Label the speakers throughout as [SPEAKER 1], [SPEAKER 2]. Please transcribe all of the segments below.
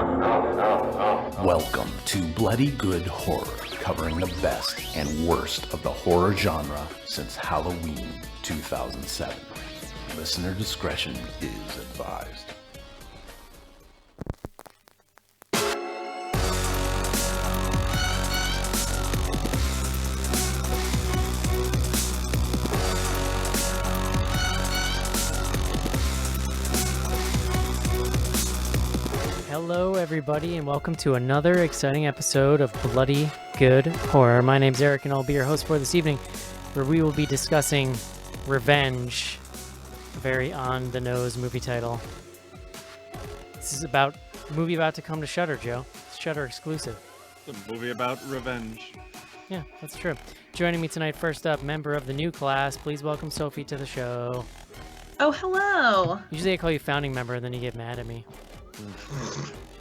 [SPEAKER 1] Welcome to Bloody Good Horror, covering the best and worst of the horror genre since Halloween 2007. Listener discretion is advised.
[SPEAKER 2] Hello, everybody, and welcome to another exciting episode of Bloody Good Horror. My name's Eric, and I'll be your host for this evening, where we will be discussing Revenge, a very on-the-nose movie title. This is about a movie about to come to Shudder, Joe. It's Shudder exclusive.
[SPEAKER 3] It's a movie about revenge.
[SPEAKER 2] Yeah, that's true. Joining me tonight, first up, member of the new class. Please welcome Sophie to the show.
[SPEAKER 4] Oh, hello.
[SPEAKER 2] Usually I call you founding member, and then you get mad at me.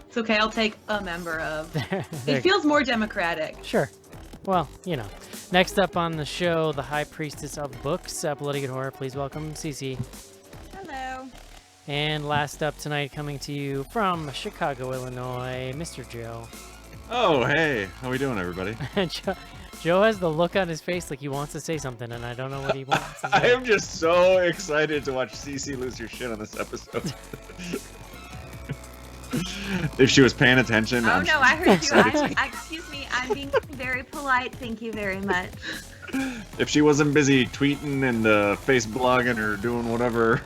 [SPEAKER 4] It's okay, I'll take a member of.
[SPEAKER 2] There
[SPEAKER 4] It feels more democratic.
[SPEAKER 2] Sure. Well, you know. Next up on the show, the High Priestess of Books at Bloody Good Horror. Please welcome Cece.
[SPEAKER 5] Hello.
[SPEAKER 2] And last up tonight, coming to you from Chicago, Illinois, Mr. Joe.
[SPEAKER 3] Oh, hey. How we doing, everybody?
[SPEAKER 2] Joe has the look on his face like he wants to say something, and I don't know what he wants to say.
[SPEAKER 3] I am just so excited to watch Cece lose her shit on this episode. If she was paying attention.
[SPEAKER 5] Oh, no, I heard you.
[SPEAKER 3] excited.
[SPEAKER 5] Excuse me, I'm being very polite. Thank you very much.
[SPEAKER 3] If she wasn't busy tweeting and face blogging or doing whatever.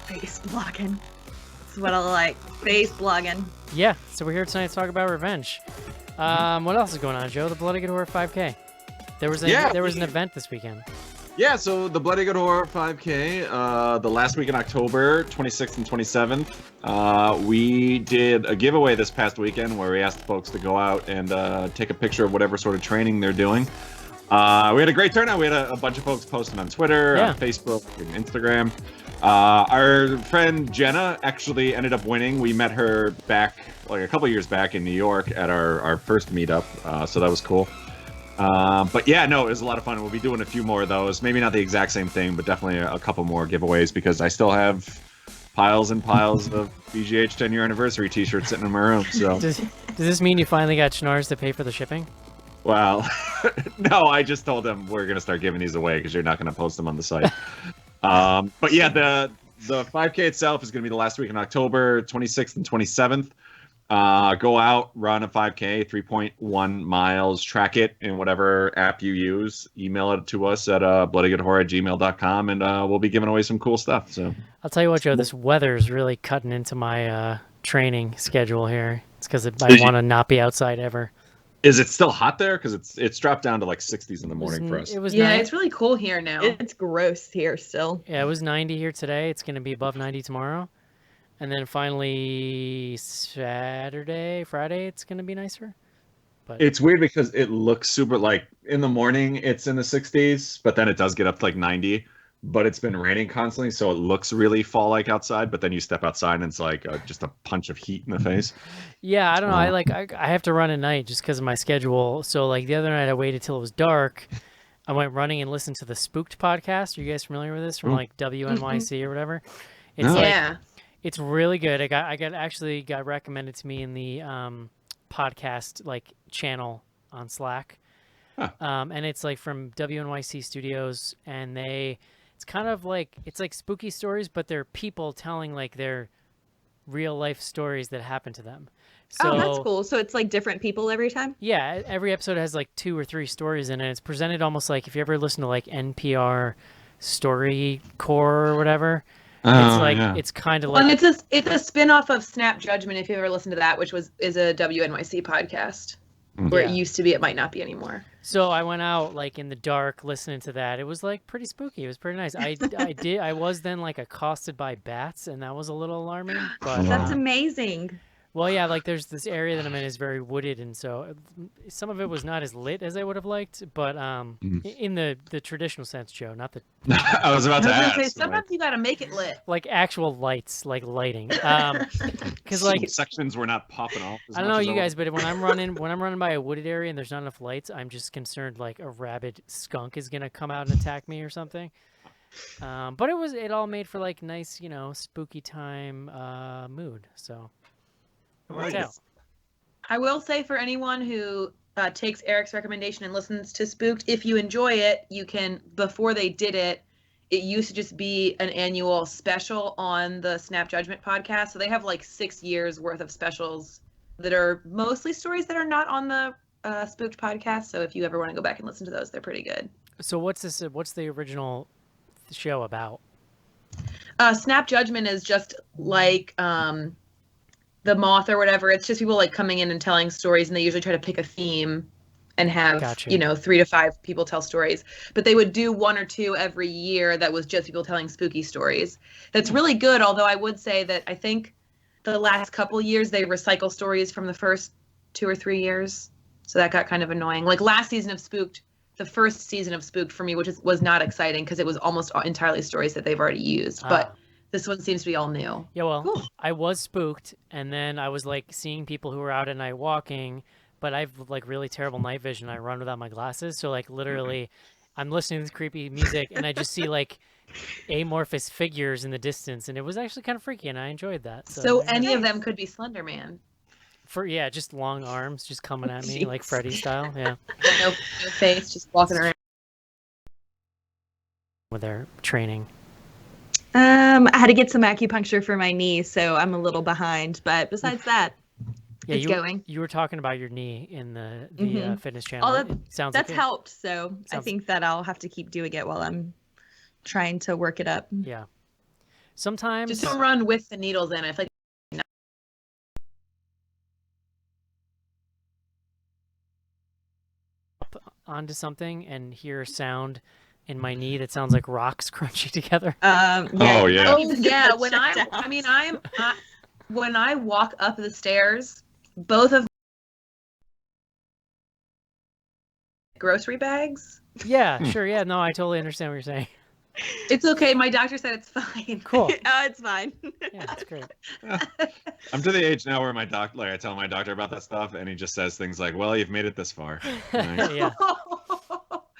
[SPEAKER 5] Face blogging. That's what I like. Face blogging.
[SPEAKER 2] Yeah, so we're here tonight to talk about Revenge. What else is going on, Joe? The Bloody Good Horror 5K. There was an event this weekend.
[SPEAKER 3] Yeah, so the Bloody Good Horror 5K, the last week in October, 26th and 27th, we did a giveaway this past weekend where we asked folks to go out and take a picture of whatever sort of training they're doing. We had a great turnout. We had a bunch of folks posting on Twitter, on Facebook, and Instagram. Our friend Jenna actually ended up winning. We met her back, like a couple years back in New York at our first meetup, so that was cool. But yeah, no, it was a lot of fun. We'll be doing a few more of those. Maybe not the exact same thing, but definitely a couple more giveaways because I still have piles and piles of BGH 10-year anniversary t-shirts sitting in my room. So
[SPEAKER 2] Does this mean you finally got Schnars to pay for the shipping?
[SPEAKER 3] well, no, I just told them we're gonna start giving these away because you're not gonna post them on the site. But yeah, the 5K itself is gonna be the last week in October, 26th and 27th. Go out, run a 5K, 3.1 miles, track it in whatever app you use, email it to us at bloodygoodhorror@gmail.com, and we'll be giving away some cool stuff. So
[SPEAKER 2] I'll tell you what, Joe, this weather's really cutting into my training schedule here. It's because I want to not be outside ever.
[SPEAKER 3] is it still hot there? Because it's dropped down to like 60s in the morning for us.
[SPEAKER 2] It was
[SPEAKER 4] Yeah, it's really cool here now.
[SPEAKER 5] It's gross here still.
[SPEAKER 2] Yeah, it was 90 here today. It's going to be above 90 tomorrow. And then finally Friday, it's going to be nicer. But
[SPEAKER 3] It's weird because it looks super, like in the morning it's in the 60s, but then it does get up to like 90. But it's been raining constantly, so it looks really fall-like outside. But then you step outside and it's like just a punch of heat in the face.
[SPEAKER 2] yeah, I don't know. I have to run at night just because of my schedule. So like the other night I waited till it was dark. I went running and listened to the Spooked podcast. Are you guys familiar with this from like WNYC or whatever? It's
[SPEAKER 4] Yeah.
[SPEAKER 2] It's really good. I got recommended to me in the podcast like channel on Slack.
[SPEAKER 3] Huh.
[SPEAKER 2] And it's like from WNYC Studios, and it's kind of like it's like spooky stories, but they're people telling like their real life stories that happen to them. So,
[SPEAKER 5] Oh, that's cool. So it's like different people every time?
[SPEAKER 2] Yeah, every episode has like 2 or 3 stories in it. It's presented almost like if you ever listen to like NPR StoryCorps or whatever. It's like it's kind of like,
[SPEAKER 4] and it's a spin-off of Snap Judgment, if you ever listened to that, which is a WNYC podcast. Where it used to be, it might not be anymore.
[SPEAKER 2] So I went out like in the dark listening to that. It was like pretty spooky. It was pretty nice. I was then like accosted by bats, and that was a little alarming. But
[SPEAKER 5] That's amazing.
[SPEAKER 2] well, yeah, like there's this area that I'm in is very wooded, and so some of it was not as lit as I would have liked, but in the traditional sense, Joe, not the
[SPEAKER 3] I was about to
[SPEAKER 4] I was gonna say,
[SPEAKER 3] ask.
[SPEAKER 4] sometimes you gotta make it lit.
[SPEAKER 2] like actual lights, like lighting. Because like
[SPEAKER 3] sections were not popping off.
[SPEAKER 2] I don't know you guys, but when I'm running by a wooded area and there's not enough lights, I'm just concerned like a rabid skunk is gonna come out and attack me or something. But it all made for like nice, spooky time mood. So Nice.
[SPEAKER 4] I will say for anyone who takes Eric's recommendation and listens to Spooked, if you enjoy it, you can, before they did it, it used to just be an annual special on the Snap Judgment podcast. So they have like 6 years worth of specials that are mostly stories that are not on the Spooked podcast. So if you ever want to go back and listen to those, they're pretty good.
[SPEAKER 2] So what's the original show about?
[SPEAKER 4] Snap Judgment is just like the Moth or whatever. It's just people like coming in and telling stories, and they usually try to pick a theme and have,
[SPEAKER 2] Gotcha.
[SPEAKER 4] 3 to 5 people tell stories. But they would do 1 or 2 every year that was just people telling spooky stories. That's really good, although I would say that I think the last couple years they recycle stories from the first 2 or 3 years. So that got kind of annoying. Like last season of Spooked, the first season of Spooked for me, which was not exciting because it was almost entirely stories that they've already used. But this one seems to be all new.
[SPEAKER 2] Yeah, well,
[SPEAKER 4] Cool.
[SPEAKER 2] I was spooked, and then I was like seeing people who were out at night walking, but I've like really terrible night vision. I run without my glasses, so like literally, I'm listening to this creepy music, and I just see like amorphous figures in the distance, and it was actually kind of freaky, and I enjoyed that.
[SPEAKER 4] So any of them could be Slender Man.
[SPEAKER 2] Just long arms just coming at me like Freddy style. Yeah,
[SPEAKER 4] No face, just walking around.
[SPEAKER 2] with their training.
[SPEAKER 5] I had to get some acupuncture for my knee, so I'm a little behind. But besides that,
[SPEAKER 2] Yeah,
[SPEAKER 5] it's going.
[SPEAKER 2] You were talking about your knee in the fitness channel.
[SPEAKER 5] All
[SPEAKER 2] It
[SPEAKER 5] that,
[SPEAKER 2] sounds
[SPEAKER 5] that's
[SPEAKER 2] like
[SPEAKER 5] helped. So I
[SPEAKER 2] sounds-
[SPEAKER 5] think that I'll have to keep doing it while I'm trying to work it up.
[SPEAKER 2] Yeah. Sometimes
[SPEAKER 4] Just don't run with the needles in. I feel like
[SPEAKER 2] onto something and hear a sound in my knee that sounds like rocks crunching together.
[SPEAKER 3] Oh, yeah.
[SPEAKER 4] Oh yeah, when when I walk up the stairs, both of grocery bags.
[SPEAKER 2] Yeah, sure. Yeah, no, I totally understand what you're saying.
[SPEAKER 4] It's okay. My doctor said it's fine.
[SPEAKER 2] Cool.
[SPEAKER 5] It's fine.
[SPEAKER 2] Yeah, that's great.
[SPEAKER 3] I'm to the age now where my I tell my doctor about that stuff, and he just says things like, "Well, you've made it this far." Like,
[SPEAKER 2] Yeah.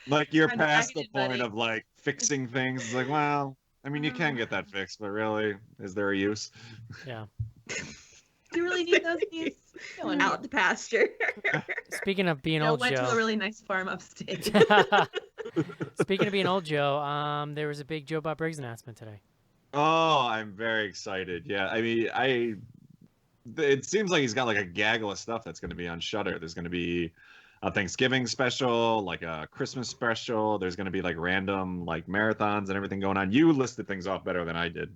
[SPEAKER 3] like you're
[SPEAKER 4] I'm
[SPEAKER 3] past the
[SPEAKER 4] excited,
[SPEAKER 3] point
[SPEAKER 4] buddy.
[SPEAKER 3] of like fixing things. It's like, well, I mean, you can get that fixed, but really, is there a use?
[SPEAKER 2] Yeah.
[SPEAKER 4] Do you really need those needs? No one
[SPEAKER 5] Out the pasture.
[SPEAKER 2] Speaking of being
[SPEAKER 4] Joe
[SPEAKER 2] old
[SPEAKER 4] went to a
[SPEAKER 2] Joe.
[SPEAKER 4] really nice farm upstate.
[SPEAKER 2] Speaking of being old Joe, there was a big Joe Bob Briggs announcement today.
[SPEAKER 3] Oh, I'm very excited. Yeah, I mean, it seems like he's got like a gaggle of stuff that's going to be on Shudder. There's going to be a Thanksgiving special, like a Christmas special. There's going to be like random like marathons and everything going on. You listed things off better than I did.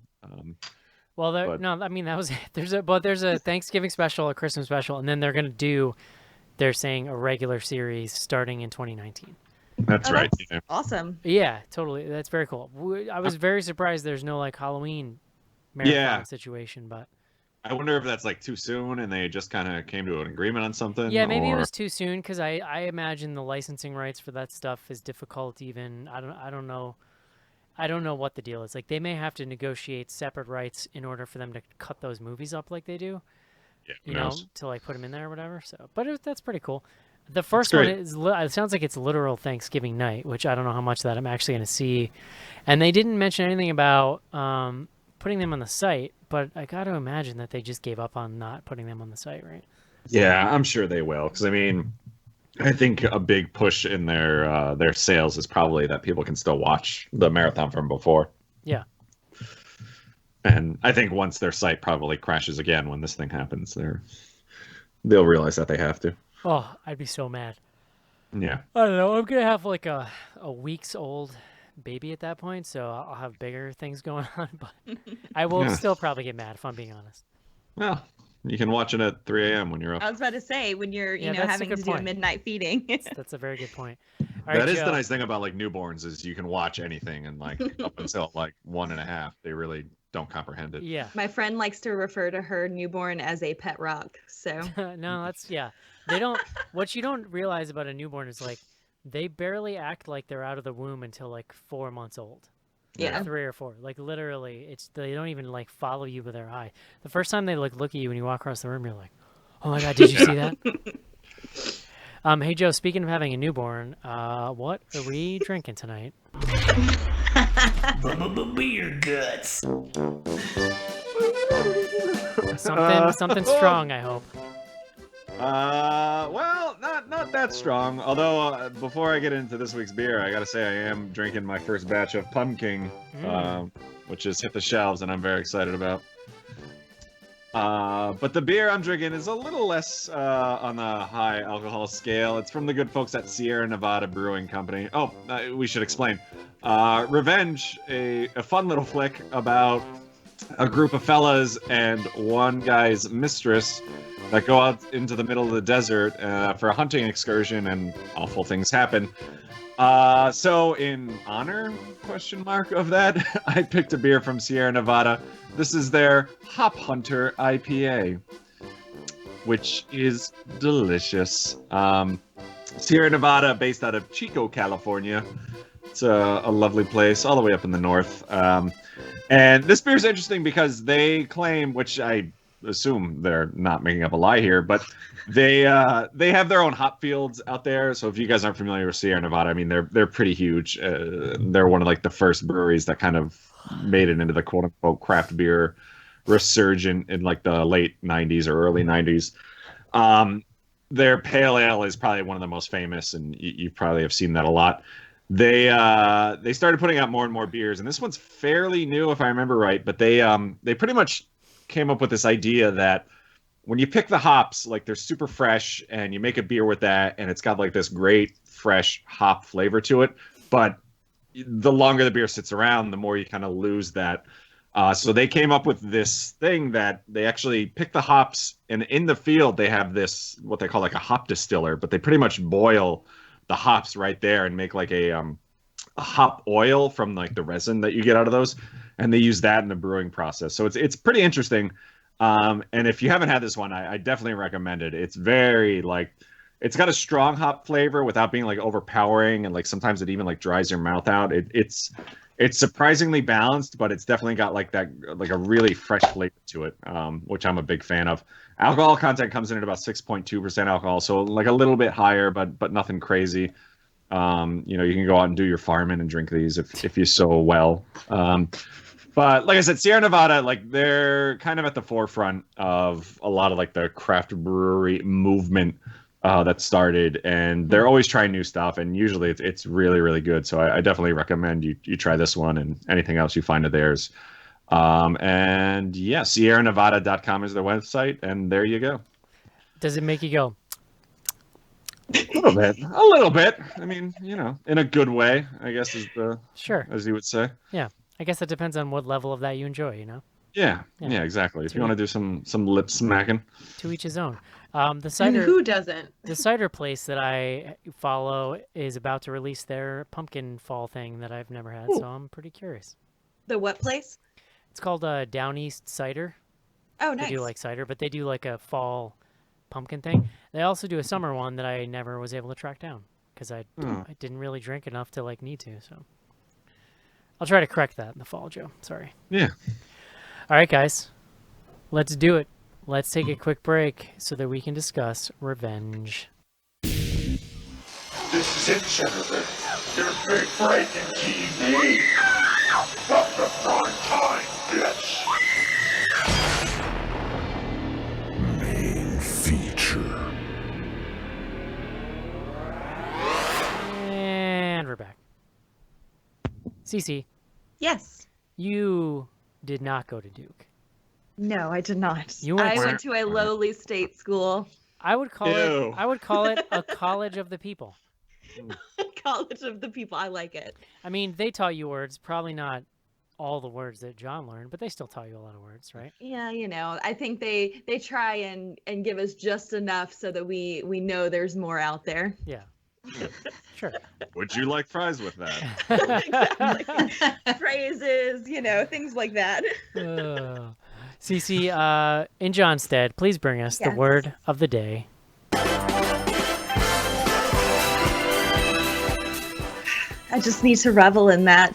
[SPEAKER 2] Well,
[SPEAKER 3] But-
[SPEAKER 2] no, I mean that was there's a Thanksgiving special, a Christmas special, and then they're saying a regular series starting in 2019.
[SPEAKER 3] That's
[SPEAKER 5] Oh,
[SPEAKER 3] right.
[SPEAKER 5] that's
[SPEAKER 3] Yeah.
[SPEAKER 5] Awesome.
[SPEAKER 2] Yeah, totally. That's very cool. I was very surprised there's no like Halloween marathon
[SPEAKER 3] Yeah.
[SPEAKER 2] situation, but
[SPEAKER 3] I wonder if that's like too soon and they just kind of came to an agreement on something.
[SPEAKER 2] yeah, maybe it
[SPEAKER 3] or-
[SPEAKER 2] was too soon because I imagine the licensing rights for that stuff is difficult. Even I don't know what the deal is. Like they may have to negotiate separate rights in order for them to cut those movies up like they do.
[SPEAKER 3] Yeah,
[SPEAKER 2] You
[SPEAKER 3] who
[SPEAKER 2] know,
[SPEAKER 3] knows?
[SPEAKER 2] to like put them in there or whatever. So, but that's pretty cool. The first one
[SPEAKER 3] great.
[SPEAKER 2] is it sounds like it's literal Thanksgiving night, which I don't know how much of that I'm actually going to see. And they didn't mention anything about putting them on the site, but I got to imagine that they just gave up on not putting them on the site, right?
[SPEAKER 3] Yeah, I'm sure they will. Because I mean, I think a big push in their sales is probably that people can still watch the marathon from before.
[SPEAKER 2] Yeah.
[SPEAKER 3] And I think once their site probably crashes again when this thing happens, they'll realize that they have to.
[SPEAKER 2] Oh, I'd be so mad.
[SPEAKER 3] Yeah.
[SPEAKER 2] I don't know. I'm gonna have like a week's old baby at that point, so I'll have bigger things going on. But I will
[SPEAKER 3] Yeah.
[SPEAKER 2] still probably get mad if I'm being honest.
[SPEAKER 3] Well, you can watch it at 3 a.m. when you're up.
[SPEAKER 5] I was about to say when you're,
[SPEAKER 2] Yeah, that's a
[SPEAKER 5] having
[SPEAKER 2] good
[SPEAKER 5] to do a
[SPEAKER 2] point.
[SPEAKER 5] midnight feeding.
[SPEAKER 2] That's a very good point. All right,
[SPEAKER 3] That is
[SPEAKER 2] Joe.
[SPEAKER 3] the nice thing about like newborns is you can watch anything and like up until like 1.5, they really don't comprehend it.
[SPEAKER 2] Yeah.
[SPEAKER 5] My friend likes to refer to her newborn as a pet rock. So
[SPEAKER 2] No, that's yeah. They don't. What you don't realize about a newborn is like they barely act like they're out of the womb until like 4 months old.
[SPEAKER 5] yeah.
[SPEAKER 2] 3 or 4. Like literally, they don't even like follow you with their eye. The first time they like look at you when you walk across the room, you're like, oh my god, did you see that? Hey Joe, speaking of having a newborn, what are we drinking tonight?
[SPEAKER 1] Beer guts.
[SPEAKER 2] Something strong, I hope.
[SPEAKER 3] Well, not that strong. Although before I get into this week's beer, I gotta say I am drinking my first batch of Pumpkin, which has hit the shelves, and I'm very excited about. But the beer I'm drinking is a little less on the high alcohol scale. It's from the good folks at Sierra Nevada Brewing Company. Oh, we should explain. Revenge, a fun little flick about a group of fellas and one guy's mistress that go out into the middle of the desert for a hunting excursion, and awful things happen. So in honor, of that, I picked a beer from Sierra Nevada. This is their Hop Hunter IPA, which is delicious. Sierra Nevada, based out of Chico, California. It's a lovely place all the way up in the north. And this beer is interesting because they claim, which I assume they're not making up a lie here, but they have their own hop fields out there. So if you guys aren't familiar with Sierra Nevada, I mean they're pretty huge. They're one of like the first breweries that kind of made it into the quote unquote craft beer resurgent in like the late 90s or early 90s. Their pale ale is probably one of the most famous, and you probably have seen that a lot. They started putting out more and more beers, and this one's fairly new if I remember right, but they pretty much came up with this idea that when you pick the hops, like they're super fresh, and you make a beer with that, and it's got like this great fresh hop flavor to it. But the longer the beer sits around, the more you kind of lose that. So they came up with this thing that they actually pick the hops, and in the field they have this what they call like a hop distiller, but they pretty much boil the hops right there and make like a hop oil from like the resin that you get out of those, and they use that in the brewing process. So it's pretty interesting. And if you haven't had this one, I definitely recommend it. It's very like, it's got a strong hop flavor without being like overpowering, and like sometimes it even like dries your mouth out. It's surprisingly balanced, but it's definitely got like that, like a really fresh flavor to it, which I'm a big fan of. Alcohol content comes in at about 6.2% alcohol, so like a little bit higher, but nothing crazy. You know, you can go out and do your farming and drink these if you so well. But like I said, Sierra Nevada, like they're kind of at the forefront of a lot of like the craft brewery movement that started, and they're always trying new stuff, and usually it's really, really good. So I definitely recommend you try this one and anything else you find of theirs. And yeah, SierraNevada.com is their website, and there you go.
[SPEAKER 2] Does it make you go?
[SPEAKER 3] A little bit. I mean, you know, in a good way, I guess is the
[SPEAKER 2] Sure,
[SPEAKER 3] as you would say.
[SPEAKER 2] Yeah, I guess it depends on what level of that you enjoy. You know.
[SPEAKER 3] Yeah, exactly. If you want to do some lip smacking,
[SPEAKER 2] to each his own. The
[SPEAKER 4] And
[SPEAKER 2] cider.
[SPEAKER 4] who doesn't?
[SPEAKER 2] The cider place that I follow is about to release their pumpkin fall thing that I've never had, so I'm pretty curious.
[SPEAKER 5] The what place?
[SPEAKER 2] It's called Down East Cider.
[SPEAKER 5] Oh, nice.
[SPEAKER 2] They do like cider, but they do like a fall pumpkin thing. They also do a summer one that I never was able to track down because I didn't really drink enough to like need to. So I'll try to correct that in the fall, Joe. Sorry.
[SPEAKER 3] yeah.
[SPEAKER 2] All right, guys, let's do it. Let's take a quick break so that we can discuss Revenge.
[SPEAKER 6] This is it, Senator. Your big break in TV. From the prime time, bitch. Main feature.
[SPEAKER 2] And we're back. Cece,
[SPEAKER 5] Yes.
[SPEAKER 2] you did not go to Duke.
[SPEAKER 5] No, I did not.
[SPEAKER 2] You went
[SPEAKER 5] I went to a lowly state school.
[SPEAKER 2] I would call
[SPEAKER 3] Ew.
[SPEAKER 2] it a college of the people.
[SPEAKER 5] College of the people. I like it.
[SPEAKER 2] I mean, they taught you words, probably not all the words that John learned, but they still taught you a lot of words, right?
[SPEAKER 5] Yeah, you know, I think they try and give us just enough so that we know there's more out there.
[SPEAKER 2] Yeah. Sure.
[SPEAKER 3] Would you like fries with that?
[SPEAKER 5] Exactly. Phrases, you know, things like that.
[SPEAKER 2] Cece, in John's stead, please bring us the
[SPEAKER 5] Yes.
[SPEAKER 2] word of the day.
[SPEAKER 5] I just need to revel in that.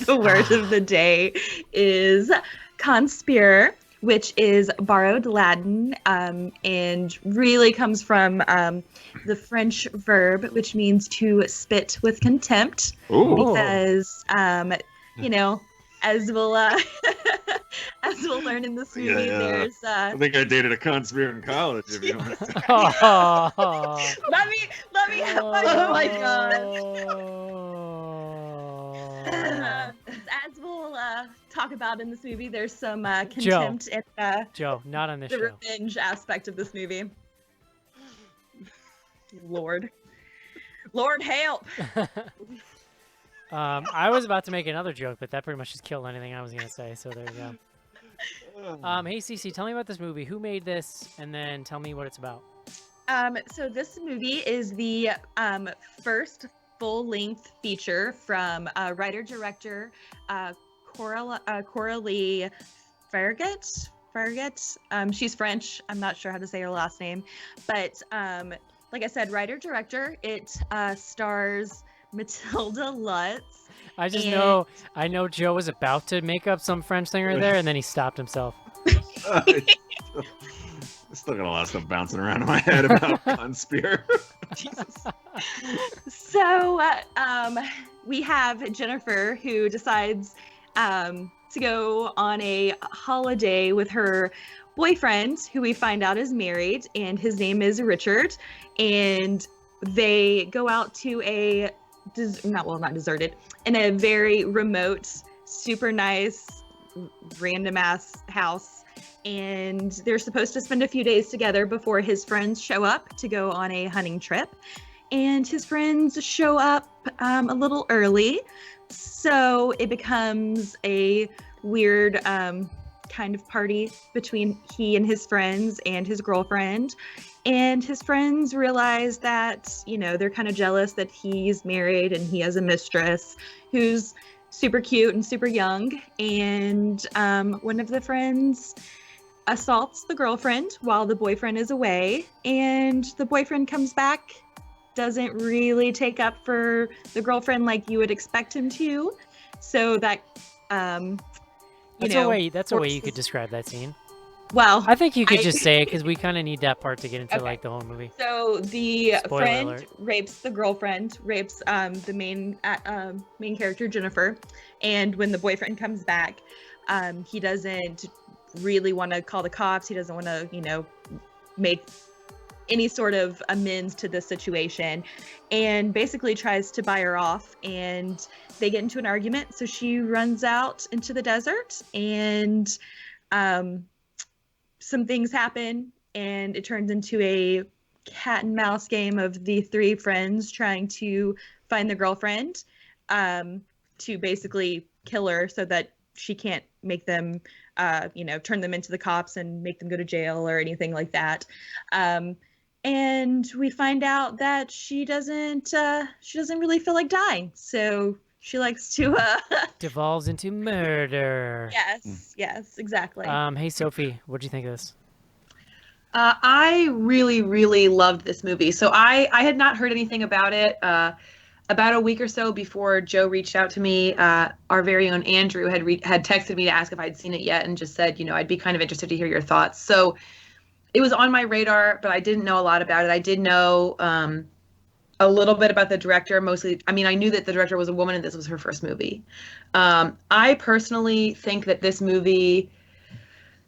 [SPEAKER 5] The word of the day is conspire, which is borrowed Latin and really comes from the French verb, which means to spit with contempt.
[SPEAKER 3] Ooh.
[SPEAKER 5] Because, you know, as we'll As we'll learn in this movie,
[SPEAKER 3] Yeah.
[SPEAKER 5] there's
[SPEAKER 3] I think I dated a conspirator in college, if you want to.
[SPEAKER 2] Oh,
[SPEAKER 5] let me
[SPEAKER 4] Oh my God.
[SPEAKER 5] as we'll talk about in this movie, there's some contempt and
[SPEAKER 2] Joe, not on this
[SPEAKER 5] the
[SPEAKER 2] show.
[SPEAKER 5] revenge aspect of this movie. Lord help.
[SPEAKER 2] I was about to make another joke, but that pretty much just killed anything I was gonna say. So there you go. Hey Cece, tell me about this movie. Who made this? And then tell me what it's about.
[SPEAKER 5] So this movie is the first full-length feature from writer-director Coralie Farragut. She's French. I'm not sure how to say her last name, but like I said, writer-director. It stars Matilda Lutz.
[SPEAKER 2] I just know Joe was about to make up some French thing right there, and then he stopped himself.
[SPEAKER 3] I still got a lot of stuff bouncing around in my head about Conspire.
[SPEAKER 5] Jesus. So we have Jennifer, who decides to go on a holiday with her boyfriend, who we find out is married, and his name is Richard. And they go out to a not deserted, in a very remote, super nice, random ass house. And they're supposed to spend a few days together before his friends show up to go on a hunting trip. And his friends show up a little early. So it becomes a weird kind of party between he and his friends and his girlfriend. And his friends realize that, they're kind of jealous that he's married and he has a mistress who's super cute and super young. And one of the friends assaults the girlfriend while the boyfriend is away, and the boyfriend comes back, doesn't really take up for the girlfriend like you would expect him to. So that
[SPEAKER 2] that's a way you could describe that scene.
[SPEAKER 5] Well,
[SPEAKER 2] I think you could just say it, because we kind of need that part to get into like the whole movie.
[SPEAKER 5] So the
[SPEAKER 2] Spoiler
[SPEAKER 5] friend
[SPEAKER 2] alert.
[SPEAKER 5] rapes the girlfriend, rapes the main character Jennifer, and when the boyfriend comes back, he doesn't really want to call the cops. He doesn't want to, make any sort of amends to this situation, and basically tries to buy her off. And they get into an argument, so she runs out into the desert, and some things happen, and it turns into a cat and mouse game of the three friends trying to find the girlfriend, to basically kill her so that she can't make them, turn them into the cops and make them go to jail or anything like that. And we find out that she doesn't really feel like dying, so she likes to
[SPEAKER 2] Devolves into murder.
[SPEAKER 5] Yes, exactly.
[SPEAKER 2] Hey Sophie, what'd you think of this?
[SPEAKER 4] I really, really loved this movie. So I had not heard anything about it. About a week or so before Joe reached out to me, our very own Andrew had texted me to ask if I'd seen it yet, and just said, I'd be kind of interested to hear your thoughts. So it was on my radar, but I didn't know a lot about it. I did know a little bit about the director, mostly. I mean, I knew that the director was a woman and this was her first movie. I personally think that this movie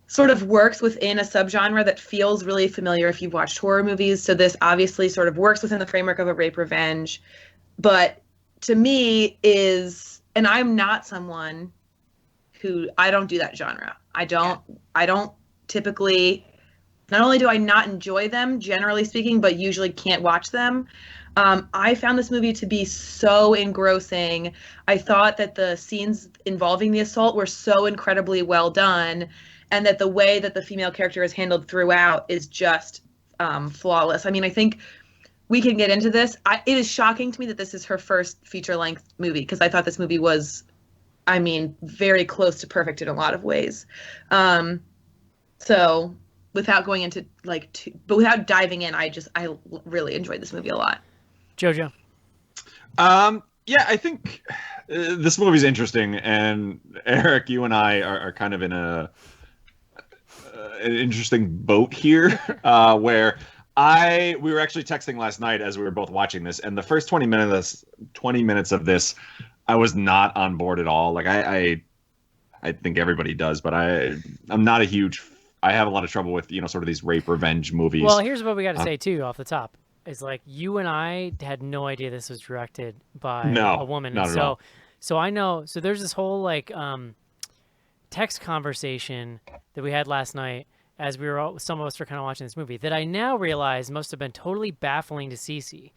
[SPEAKER 4] sort of works within a subgenre that feels really familiar if you've watched horror movies. So this obviously sort of works within the framework of a rape revenge, but to me is, and I'm not someone I don't do that genre. I don't typically, not only do I not enjoy them, generally speaking, but usually can't watch them. I found this movie to be so engrossing. I thought that the scenes involving the assault were so incredibly well done, and that the way that the female character is handled throughout is just flawless. I mean, I think we can get into this. It is shocking to me that this is her first feature-length movie, because I thought this movie was, very close to perfect in a lot of ways. So without going into but without diving in, I really enjoyed this movie a lot.
[SPEAKER 2] Jojo.
[SPEAKER 3] Yeah, I think this movie's interesting, and Eric, you and I are kind of in an interesting boat here, where we were actually texting last night as we were both watching this, and the first 20 minutes of this, I was not on board at all. Like I I think everybody does, but I'm not a huge. I have a lot of trouble with sort of these rape revenge movies.
[SPEAKER 2] Well, here's what we got to
[SPEAKER 3] Uh,
[SPEAKER 2] say too off the top. Is like you and I had no idea this was directed by a
[SPEAKER 3] no,
[SPEAKER 2] woman, and
[SPEAKER 3] not at all.
[SPEAKER 2] so I know. So there's this whole like text conversation that we had last night as we were all, some of us were kind of watching this movie that I now realize must have been totally baffling to Cece.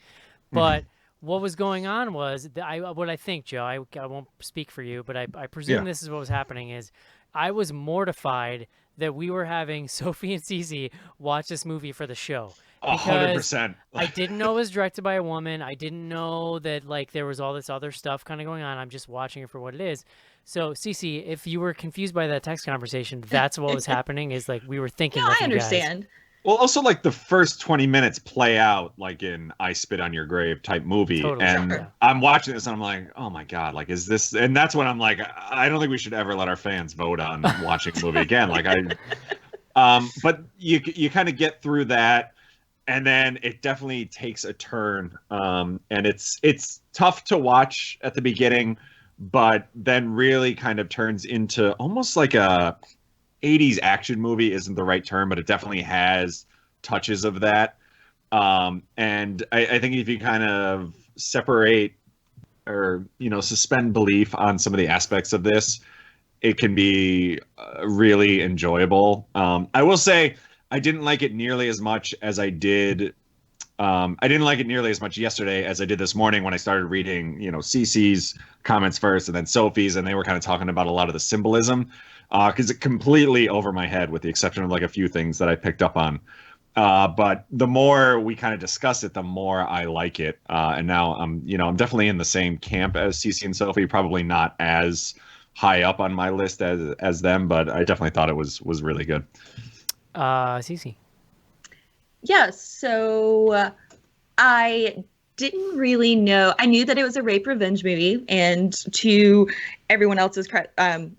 [SPEAKER 2] But what was going on was what I think, Joe. I won't speak for you, but I presume
[SPEAKER 3] Yeah.
[SPEAKER 2] this is what was happening. Is I was mortified that we were having Sophie and Cece watch this movie for the show. Because
[SPEAKER 3] 100%.
[SPEAKER 2] I didn't know it was directed by a woman. I didn't know that like there was all this other stuff kind of going on. I'm just watching it for what it is. So, Cece, if you were confused by that text conversation, that's what was happening. Is like we were thinking.
[SPEAKER 5] No,
[SPEAKER 2] of
[SPEAKER 5] I
[SPEAKER 2] you guys.
[SPEAKER 5] understand.
[SPEAKER 3] Well, also like the first 20 minutes play out like in I Spit on Your Grave type movie.
[SPEAKER 2] Totally.
[SPEAKER 3] And
[SPEAKER 2] Sure.
[SPEAKER 3] I'm watching this and I'm like, oh my God, like, is this? And that's when I'm like, I don't think we should ever let our fans vote on watching a movie again. Like, but you kind of get through that. And then it definitely takes a turn. And it's tough to watch at the beginning, but then really kind of turns into almost like a 80s action movie isn't the right term, but it definitely has touches of that. And I think if you kind of separate or, suspend belief on some of the aspects of this, it can be really enjoyable. I will say I didn't like it nearly as much as I did. I didn't like it nearly as much yesterday as I did this morning when I started reading, Cece's comments first and then Sophie's, and they were kind of talking about a lot of the symbolism because it completely over my head with the exception of like a few things that I picked up on. But the more we kind of discuss it, the more I like it. And now I'm definitely in the same camp as Cece and Sophie, probably not as high up on my list as them, but I definitely thought it was really good.
[SPEAKER 2] Cece.
[SPEAKER 5] Yeah, so I didn't really know. I knew that it was a rape revenge movie, and to everyone else's I'm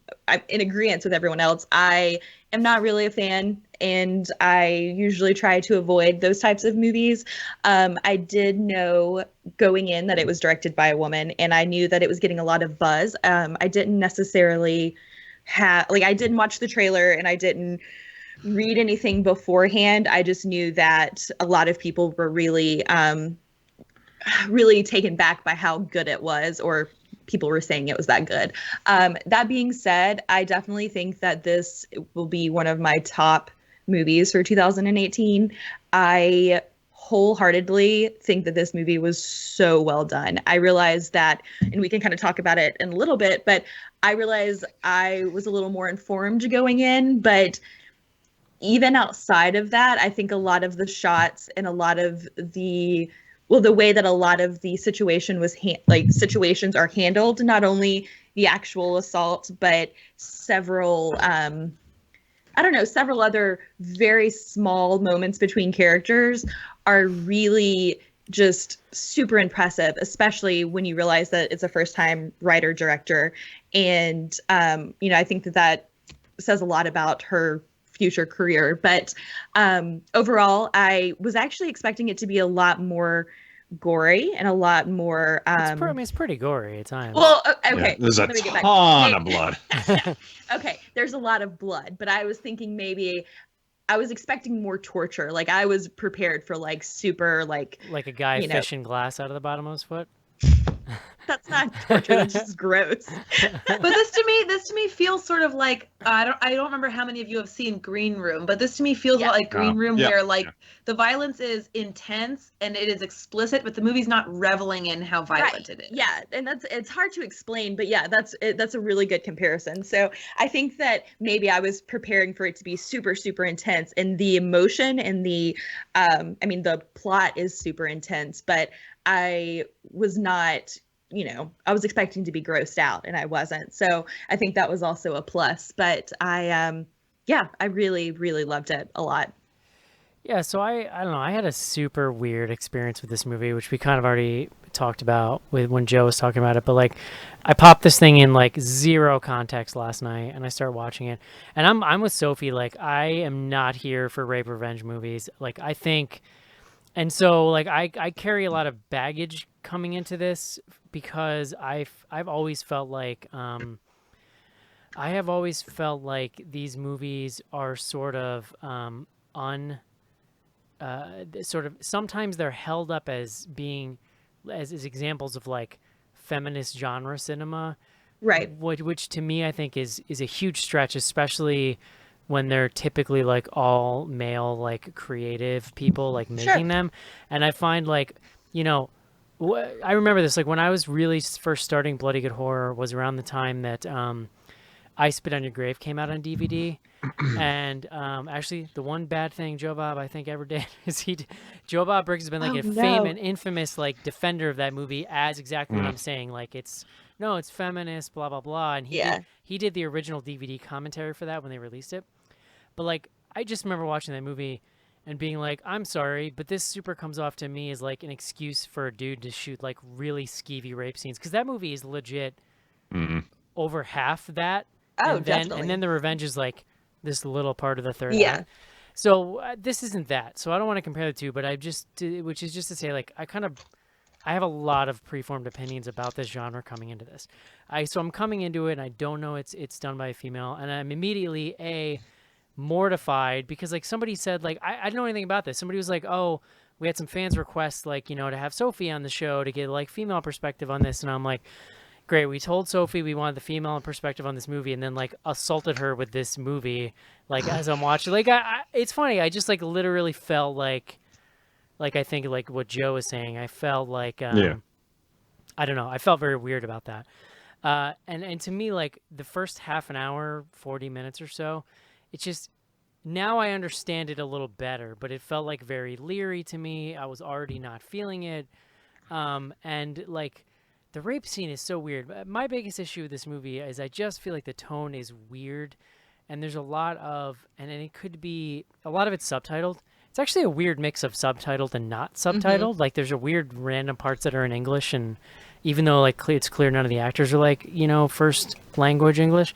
[SPEAKER 5] in agreement with everyone else. I am not really a fan, and I usually try to avoid those types of movies. I did know going in that it was directed by a woman, and I knew that it was getting a lot of buzz. I didn't necessarily I didn't watch the trailer, and I didn't read anything beforehand. I just knew that a lot of people were really really taken back by how good it was, or people were saying it was that good. That being said, I definitely think that this will be one of my top movies for 2018. I wholeheartedly think that this movie was so well done. I realized that, and we can kind of talk about it in a little bit, but I realized I was a little more informed going in, but even outside of that, I think a lot of the shots and a lot of the way that a lot of the situations are handled, not only the actual assault, but several several other very small moments between characters are really just super impressive, especially when you realize that it's a first-time writer director. And I think that says a lot about her future career. But overall, I was actually expecting it to be a lot more gory and a lot more
[SPEAKER 2] It's pretty gory at times.
[SPEAKER 5] well, okay,
[SPEAKER 3] Yeah, there's a
[SPEAKER 5] let me get back.
[SPEAKER 3] ton of blood.
[SPEAKER 5] Okay, there's a lot of blood, but I was thinking maybe I was expecting more torture. Like I was prepared for like super like
[SPEAKER 2] a guy fishing glass out of the bottom of his foot.
[SPEAKER 5] that's not torture, that's just gross.
[SPEAKER 4] But this to me feels sort of like I don't remember how many of you have seen Green Room, but this to me feels a lot like Green Room, where like the violence is intense and it is explicit, but the movie's not reveling in how violent it is.
[SPEAKER 5] Yeah, and it's hard to explain, but yeah, that's a really good comparison. So I think that maybe I was preparing for it to be super, super intense, and the emotion and the the plot is super intense, but I was not, I was expecting to be grossed out and I wasn't. So I think that was also a plus, but I really, really loved it a lot.
[SPEAKER 2] Yeah, so I don't know. I had a super weird experience with this movie, which we kind of already talked about with when Joe was talking about it. But like, I popped this thing in like zero context last night, and I started watching it. And I'm with Sophie. Like, I am not here for rape revenge movies. Like, I think, and so like I carry a lot of baggage coming into this because I've always felt like I have always felt like these movies are sort of sort of sometimes they're held up as being as examples of like feminist genre cinema,
[SPEAKER 5] Right.
[SPEAKER 2] which to me I think is a huge stretch, especially when they're typically like all male like creative people like
[SPEAKER 5] Sure.
[SPEAKER 2] making them. And I find like, you know, I remember this like when I was really first starting Bloody Good Horror was around the time that I Spit on Your Grave came out on DVD. And actually, the one bad thing Joe Bob I think ever did is Joe Bob Briggs has been like
[SPEAKER 5] Oh,
[SPEAKER 2] a
[SPEAKER 5] no.
[SPEAKER 2] and infamous like defender of that movie as exactly what I'm saying. Like it's no, it's feminist, blah blah blah. And
[SPEAKER 5] Yeah.
[SPEAKER 2] he did the original DVD commentary for that when they released it. But like I just remember watching that movie and being like, I'm sorry, but this super comes off to me as like an excuse for a dude to shoot like really skeevy rape scenes because that movie is legit over half that,
[SPEAKER 5] Oh,
[SPEAKER 2] and
[SPEAKER 5] definitely.
[SPEAKER 2] then the revenge is like this little part of the third
[SPEAKER 5] Yeah.
[SPEAKER 2] act. So this isn't that. So I don't want to compare the two, but I just, which is just to say, like I have a lot of preformed opinions about this genre coming into this. So I'm coming into it, and I don't know it's done by a female, and I'm immediately mortified because like somebody said like I don't know anything about this. Somebody was like, oh, we had some fans request like to have Sophie on the show to get like female perspective on this, and I'm like, great, we told Sophie we wanted the female perspective on this movie, and then like assaulted her with this movie like as I'm watching. Like it's funny. I just like literally felt like I think like what Joe was saying. I felt like I don't know. I felt very weird about that. And to me, like the first half an hour, 40 minutes or so, it's just now I understand it a little better. But it felt like very leery to me. I was already not feeling it, and like. The rape scene is so weird. My biggest issue with this movie is I just feel like the tone is weird, and there's a lot of, and it could be a lot of it's subtitled. It's actually a weird mix of subtitled and not subtitled. Like there's a weird random parts that are in English, and even though like it's clear none of the actors are like first language English.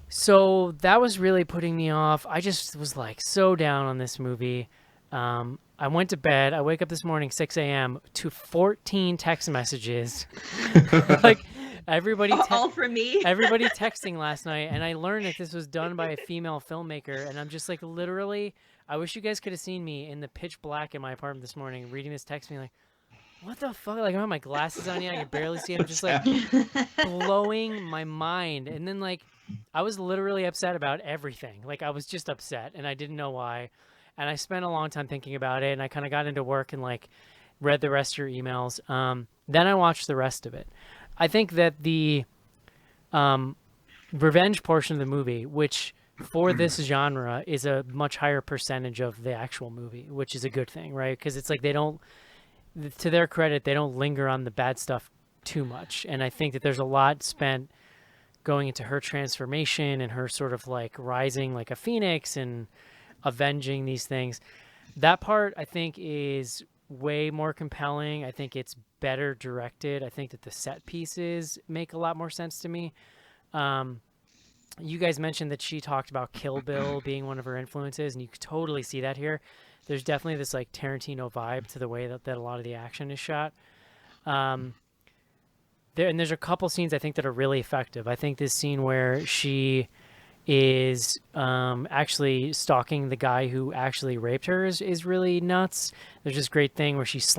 [SPEAKER 2] So that was really putting me off. I just was like so down on this movie. I went to bed. I wake up this morning 6 a.m. to 14 text messages, like everybody
[SPEAKER 5] All from me.
[SPEAKER 2] everybody texting last night, and I learned that this was done by a female filmmaker, and I'm just like literally. I wish you guys could have seen me in the pitch black in my apartment this morning, reading this text, being like, "What the fuck?" Like I have my glasses on, I can barely see. I'm just like blowing my mind, and then like I was literally upset about everything. Like I was just upset, and I didn't know why. And I spent a long time thinking about it, and I kind of got into work and like read the rest of your emails. Then I watched the rest of it. I think that the revenge portion of the movie, which for this genre is a much higher percentage of the actual movie, which is a good thing, right? Because it's like they don't, to their credit, they don't linger on the bad stuff too much. And I think that there's a lot spent going into her transformation and her sort of like rising like a phoenix and avenging these things. That part I think is way more compelling. I think it's better directed. I think that the set pieces make a lot more sense to me. You guys mentioned that she talked about Kill Bill being one of her influences, and you could totally see that here. There's definitely this like Tarantino vibe to the way that a lot of the action is shot. There's a couple scenes I think that are really effective. I think this scene where she is actually stalking the guy who actually raped her is really nuts. There's this great thing where she's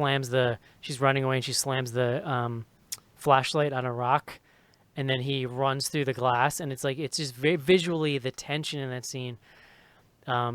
[SPEAKER 2] running away and she slams the flashlight on a rock, and then he runs through the glass, and it's like it's just very visually the tension in that scene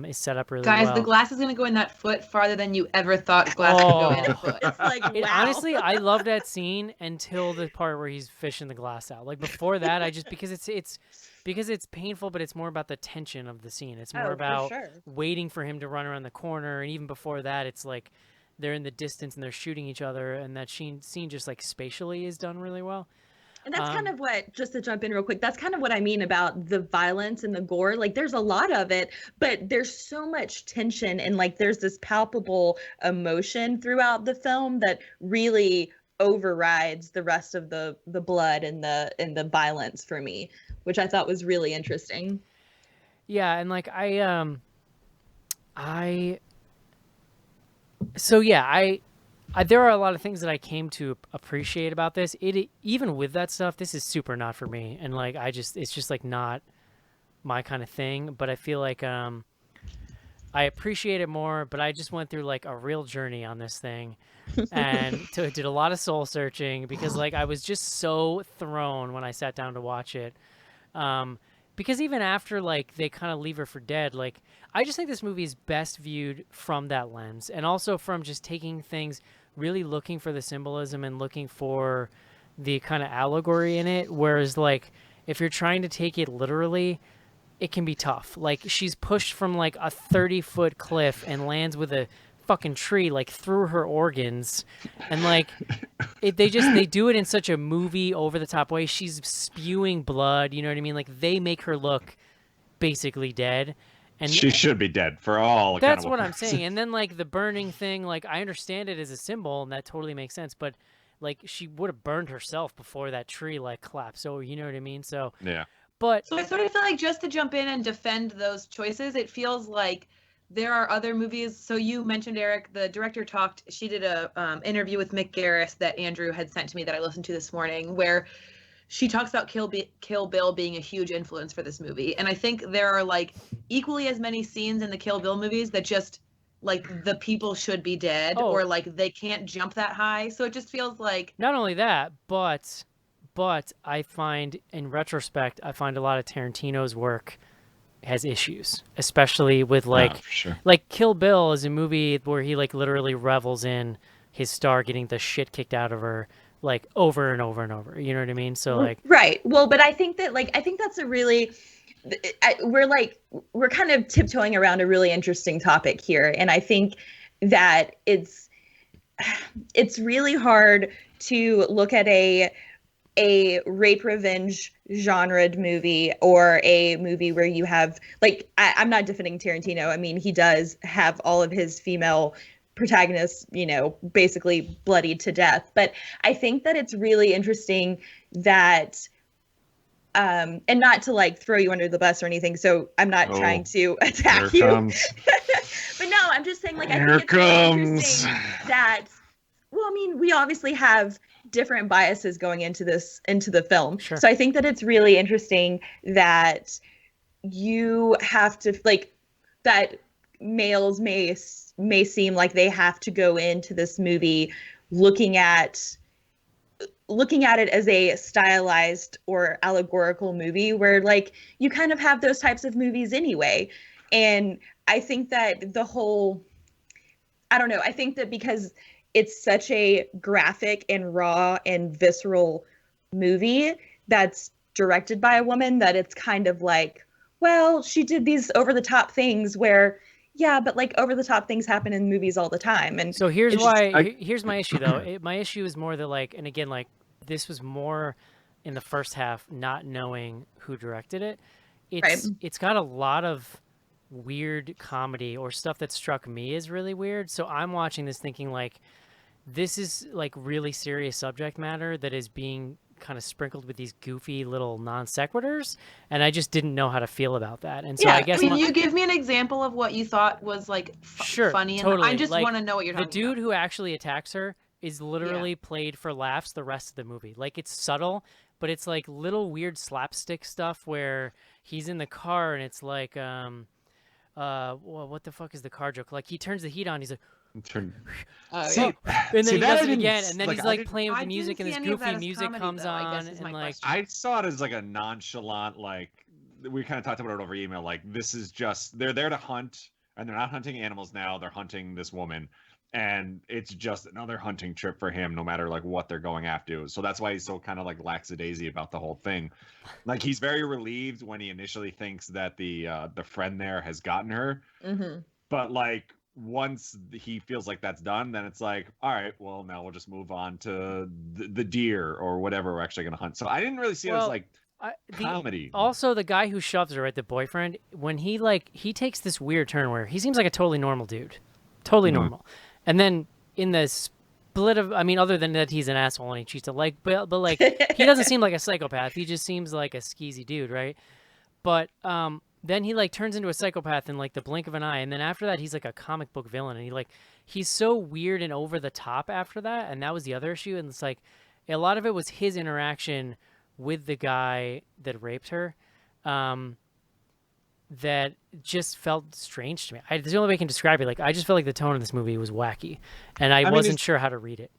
[SPEAKER 2] is set up really well.
[SPEAKER 4] Guys, the glass is going to go in that foot farther than you ever thought glass would go in a foot.
[SPEAKER 5] It's like, wow.
[SPEAKER 2] Honestly, I love that scene until the part where he's fishing the glass out. Like before that, I just because it's painful, but it's more about the tension of the scene. It's more about waiting for him to run around the corner, and even before that, it's like they're in the distance and they're shooting each other, and that scene just like spatially is done really well.
[SPEAKER 5] And that's kind of what, just to jump in real quick, that's kind of what I mean about the violence and the gore. Like there's a lot of it, but there's so much tension, and like there's this palpable emotion throughout the film that really overrides the rest of the blood and the violence for me, which I thought was really interesting.
[SPEAKER 2] Yeah, and like there are a lot of things that I came to appreciate about this. Even with that stuff, this is super not for me, and like it's just like not my kind of thing. But I feel like I appreciate it more. But I just went through like a real journey on this thing, and did a lot of soul searching because like I was just so thrown when I sat down to watch it. Because even after like they kind of leave her for dead, like I just think this movie is best viewed from that lens, and also from just taking things, really looking for the symbolism and looking for the kind of allegory in it. Whereas like if you're trying to take it literally, it can be tough. Like she's pushed from like a 30-foot cliff and lands with a fucking tree like through her organs, and like they do it in such a movie over the top way. She's spewing blood, you know what I mean? Like they make her look basically dead, and
[SPEAKER 3] She should be dead for all.
[SPEAKER 2] that's
[SPEAKER 3] accountable
[SPEAKER 2] what I'm
[SPEAKER 3] purposes.
[SPEAKER 2] saying. And then like the burning thing, like I understand it as a symbol and that totally makes sense, but like she would have burned herself before that tree like collapsed. So you know what I mean? So
[SPEAKER 3] Yeah.
[SPEAKER 2] but
[SPEAKER 4] So I sort of feel like, just to jump in and defend those choices, it feels like there are other movies. So you mentioned, Eric, the director talked. She did a interview with Mick Garris that Andrew had sent to me that I listened to this morning, where she talks about Kill Bill being a huge influence for this movie. And I think there are like equally as many scenes in the Kill Bill movies that just like the people should be dead,
[SPEAKER 2] Oh.
[SPEAKER 4] or like they can't jump that high. So it just feels like,
[SPEAKER 2] not only that, but I find in retrospect, I find a lot of Tarantino's work has issues, especially with like
[SPEAKER 3] for sure.
[SPEAKER 2] like Kill Bill is a movie where he like literally revels in his star getting the shit kicked out of her like over and over and over. You know what I mean? So like
[SPEAKER 5] Right. Well, but I think that's a really we're kind of tiptoeing around a really interesting topic here, and I think that it's really hard to look at a rape revenge genred movie, or a movie where you have like I'm not defending Tarantino. I mean, he does have all of his female protagonists, you know, basically bloodied to death. But I think that it's really interesting that and not to like throw you under the bus or anything, so I'm not trying to attack you. But no, I'm just saying, like, I think it's really interesting that, well, I mean, we obviously have different biases going into the film.
[SPEAKER 2] Sure.
[SPEAKER 5] So I think that it's really interesting that you have to like that males may seem like they have to go into this movie looking at it as a stylized or allegorical movie, where like you kind of have those types of movies anyway. And I think that I think that because it's such a graphic and raw and visceral movie that's directed by a woman, that it's kind of like, well, she did these over the top things where, yeah, but like over the top things happen in movies all the time. And
[SPEAKER 2] so here's here's my issue though. My issue is more that like, and again, like this was more in the first half, not knowing who directed it. It's got a lot of weird comedy or stuff that struck me as really weird. So I'm watching this thinking like, this is like really serious subject matter that is being kind of sprinkled with these goofy little non sequiturs, and I just didn't know how to feel about that. And so I guess
[SPEAKER 4] you give me an example of what you thought was like
[SPEAKER 2] sure,
[SPEAKER 4] funny.
[SPEAKER 2] Totally.
[SPEAKER 4] I just
[SPEAKER 2] like,
[SPEAKER 4] want to know what you're talking about.
[SPEAKER 2] The dude who actually attacks her is literally played for laughs the rest of the movie. Like it's subtle, but it's like little weird slapstick stuff where he's in the car and it's like well, what the fuck is the car joke? Like he turns the heat on, he's like
[SPEAKER 4] Oh,
[SPEAKER 3] See,
[SPEAKER 2] and then
[SPEAKER 3] see,
[SPEAKER 2] he
[SPEAKER 3] that
[SPEAKER 2] does
[SPEAKER 3] I
[SPEAKER 2] it
[SPEAKER 3] didn't
[SPEAKER 2] again, and then
[SPEAKER 3] like,
[SPEAKER 2] he's
[SPEAKER 3] I
[SPEAKER 2] like
[SPEAKER 3] didn't-
[SPEAKER 2] playing with
[SPEAKER 4] I
[SPEAKER 2] the music, and
[SPEAKER 4] didn't
[SPEAKER 2] this
[SPEAKER 4] see any of
[SPEAKER 2] goofy
[SPEAKER 4] that as
[SPEAKER 2] music
[SPEAKER 4] comedy,
[SPEAKER 2] comes
[SPEAKER 4] though, I
[SPEAKER 2] on,
[SPEAKER 4] guess is my
[SPEAKER 2] and like
[SPEAKER 4] question.
[SPEAKER 3] I saw it as like a nonchalant, like we kind of talked about it over email. Like this is just they're there to hunt, and they're not hunting animals now. They're hunting this woman, and it's just another hunting trip for him, no matter like what they're going after. So that's why he's so kind of like lackadaisy about the whole thing. Like he's very relieved when he initially thinks that the friend there has gotten her, but like once he feels like that's done, then it's like, all right, well now we'll just move on to the deer or whatever we're actually gonna hunt. So I didn't really see it as like comedy.
[SPEAKER 2] Also, the guy who shoves her, right, the boyfriend, when he takes this weird turn where he seems like a totally normal dude, totally normal, and then in the split of, I mean, other than that he's an asshole and he cheats, like, but like he doesn't seem like a psychopath. He just seems like a skeezy dude, right? But then he like turns into a psychopath in like the blink of an eye, and then after that he's like a comic book villain, and he's so weird and over the top after that, and that was the other issue. And it's like a lot of it was his interaction with the guy that raped her, that just felt strange to me. There's the only way I can describe it. Like, I just felt like the tone of this movie was wacky, and I
[SPEAKER 3] mean,
[SPEAKER 2] wasn't sure how to read it.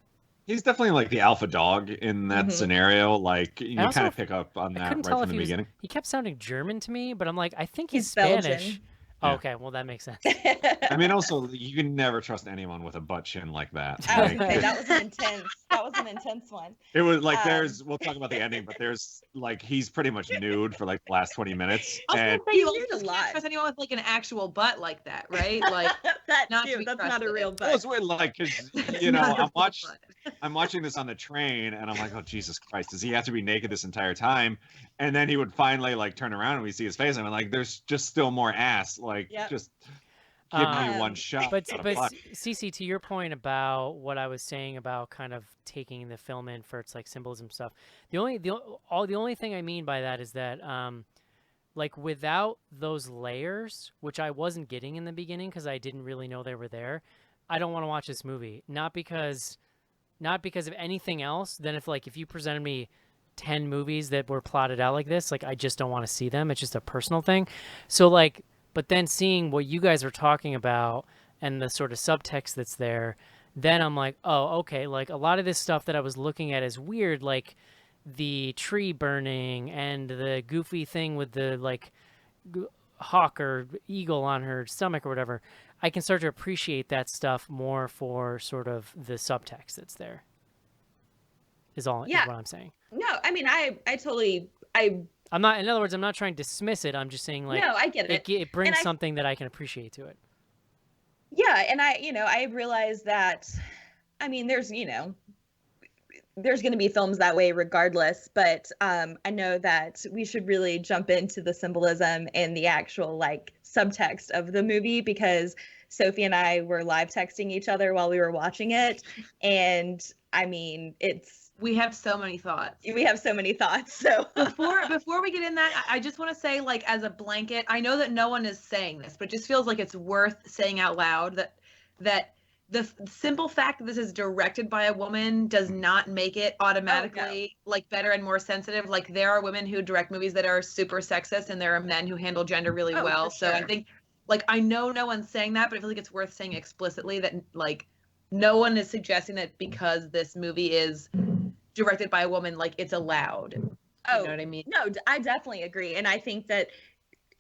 [SPEAKER 3] He's definitely like the alpha dog in that scenario. Like, you
[SPEAKER 2] also-
[SPEAKER 3] kind of pick up on
[SPEAKER 2] I
[SPEAKER 3] that
[SPEAKER 2] couldn't
[SPEAKER 3] right
[SPEAKER 2] tell
[SPEAKER 3] from
[SPEAKER 2] if
[SPEAKER 3] the beginning.
[SPEAKER 2] he kept sounding German to me, but I'm like, I think he's
[SPEAKER 5] He's
[SPEAKER 2] Spanish.
[SPEAKER 5] Belgian.
[SPEAKER 2] Oh,
[SPEAKER 3] Yeah.
[SPEAKER 2] okay, well that makes sense.
[SPEAKER 3] I mean, also, you can never trust anyone with a butt chin like that.
[SPEAKER 5] I was
[SPEAKER 3] Like,
[SPEAKER 5] gonna say that was an intense. That was an intense one.
[SPEAKER 3] it was like
[SPEAKER 5] Um,
[SPEAKER 3] we'll talk about the ending, but there's like he's pretty much nude for like the last 20 minutes.
[SPEAKER 4] I was
[SPEAKER 3] And
[SPEAKER 4] gonna say, you
[SPEAKER 5] He
[SPEAKER 4] also
[SPEAKER 5] weird a
[SPEAKER 4] just
[SPEAKER 5] lot.
[SPEAKER 4] can't trust anyone with like an actual butt like that, right? Like,
[SPEAKER 5] that
[SPEAKER 4] not to
[SPEAKER 5] too.
[SPEAKER 4] be
[SPEAKER 5] That's not a
[SPEAKER 4] trusted.
[SPEAKER 5] real
[SPEAKER 3] well,
[SPEAKER 5] butt.
[SPEAKER 3] it's weird, like, 'cause,
[SPEAKER 4] it's
[SPEAKER 3] you know,
[SPEAKER 4] not a
[SPEAKER 3] I'm
[SPEAKER 4] real butt.
[SPEAKER 3] I'm watching this on the train, and I'm like, oh Jesus Christ, does he have to be naked this entire time? And then he would finally like turn around and we see his face, and I'm like, there's just still more ass. Like,
[SPEAKER 5] Yep.
[SPEAKER 3] just give me
[SPEAKER 5] Um,
[SPEAKER 3] one shot.
[SPEAKER 2] But
[SPEAKER 3] what the
[SPEAKER 2] but
[SPEAKER 3] fuck?
[SPEAKER 2] CC, to your point about what I was saying about kind of taking the film in for its like symbolism stuff, the only thing I mean by that is that like without those layers, which I wasn't getting in the beginning because I didn't really know they were there, I don't want to watch this movie. Not because of anything else. Then if you presented me 10 movies that were plotted out like this, like I just don't want to see them. It's just a personal thing. So like, but then seeing what you guys are talking about and the sort of subtext that's there, then I'm like, oh, okay. Like a lot of this stuff that I was looking at as weird, like the tree burning and the goofy thing with the like hawk or eagle on her stomach or whatever, I can start to appreciate that stuff more for sort of the subtext that's there. Is what I'm saying.
[SPEAKER 5] No, I mean, I totally,
[SPEAKER 2] I'm not. In other words, I'm not trying to dismiss it. I'm just saying like
[SPEAKER 5] no, I get it.
[SPEAKER 2] it brings
[SPEAKER 5] And I-
[SPEAKER 2] something that I can appreciate to it.
[SPEAKER 5] Yeah, and I realize that, I mean, there's going to be films that way regardless, but I know that we should really jump into the symbolism and the actual like subtext of the movie, because Sophie and I were live texting each other while we were watching it, and I mean,
[SPEAKER 4] We have so many thoughts.
[SPEAKER 5] we have so many thoughts. So
[SPEAKER 4] Before we get in that, I just want to say, like, as a blanket, I know that no one is saying this, but it just feels like it's worth saying out loud that the simple fact that this is directed by a woman does not make it automatically like better and more sensitive. Like, there are women who direct movies that are super sexist, and there are men who handle gender really
[SPEAKER 5] Oh,
[SPEAKER 4] well.
[SPEAKER 5] for
[SPEAKER 4] So I
[SPEAKER 5] sure.
[SPEAKER 4] think, like, I know no one's saying that, but I feel like it's worth saying explicitly that, like, no one is suggesting that because this movie is directed by a woman, like, it's allowed. You know what I mean?
[SPEAKER 5] No, I definitely agree, and I think that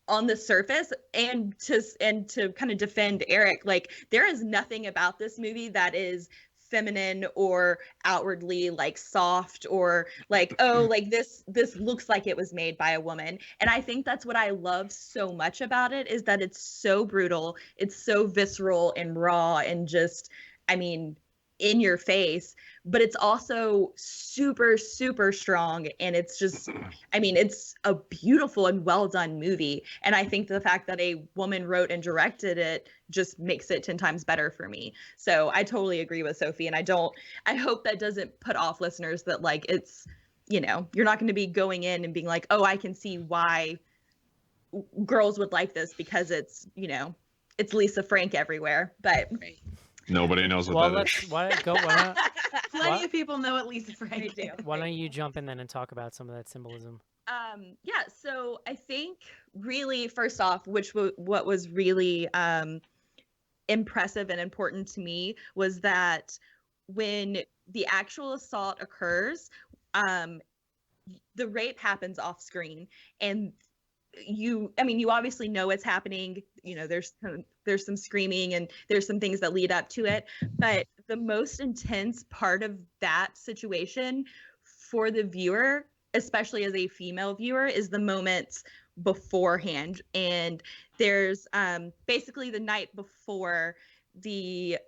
[SPEAKER 5] on the surface, and to kind of defend Eric, like, there is nothing about this movie that is feminine or outwardly like soft or like, oh, like this looks like it was made by a woman. And I think that's what I love so much about it, is that it's so brutal, it's so visceral and raw and just, I mean, in your face, but it's also super, super strong. And it's just, I mean, it's a beautiful and well done movie. And I think the fact that a woman wrote and directed it just makes it 10 times better for me. So I totally agree with Sophie. And I hope that doesn't put off listeners that, like, it's, you're not going to be going in and being like, oh, I can see why girls would like this because it's, it's Lisa Frank everywhere. But
[SPEAKER 3] Nobody knows what that is.
[SPEAKER 4] Plenty of people know at least Frank.
[SPEAKER 5] do.
[SPEAKER 2] Why don't you jump in then and talk about some of that symbolism?
[SPEAKER 5] Yeah, so I think really, first off, what was really impressive and important to me was that when the actual assault occurs, the rape happens off screen, and you obviously know it's happening. There's some screaming and there's some things that lead up to it, but the most intense part of that situation for the viewer, especially as a female viewer, is the moments beforehand. And there's basically the night before, the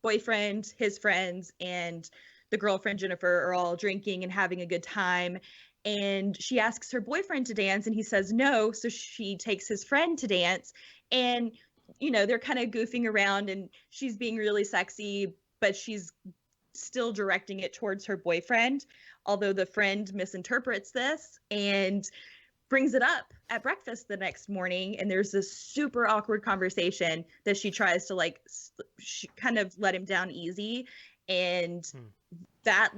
[SPEAKER 5] boyfriend, his friends, and the girlfriend Jennifer are all drinking and having a good time, and she asks her boyfriend to dance and he says no, so she takes his friend to dance, and they're kind of goofing around and she's being really sexy, but she's still directing it towards her boyfriend, although the friend misinterprets this, and brings it up at breakfast the next morning, and there's this super awkward conversation that she tries to like kind of let him down easy, and
[SPEAKER 2] that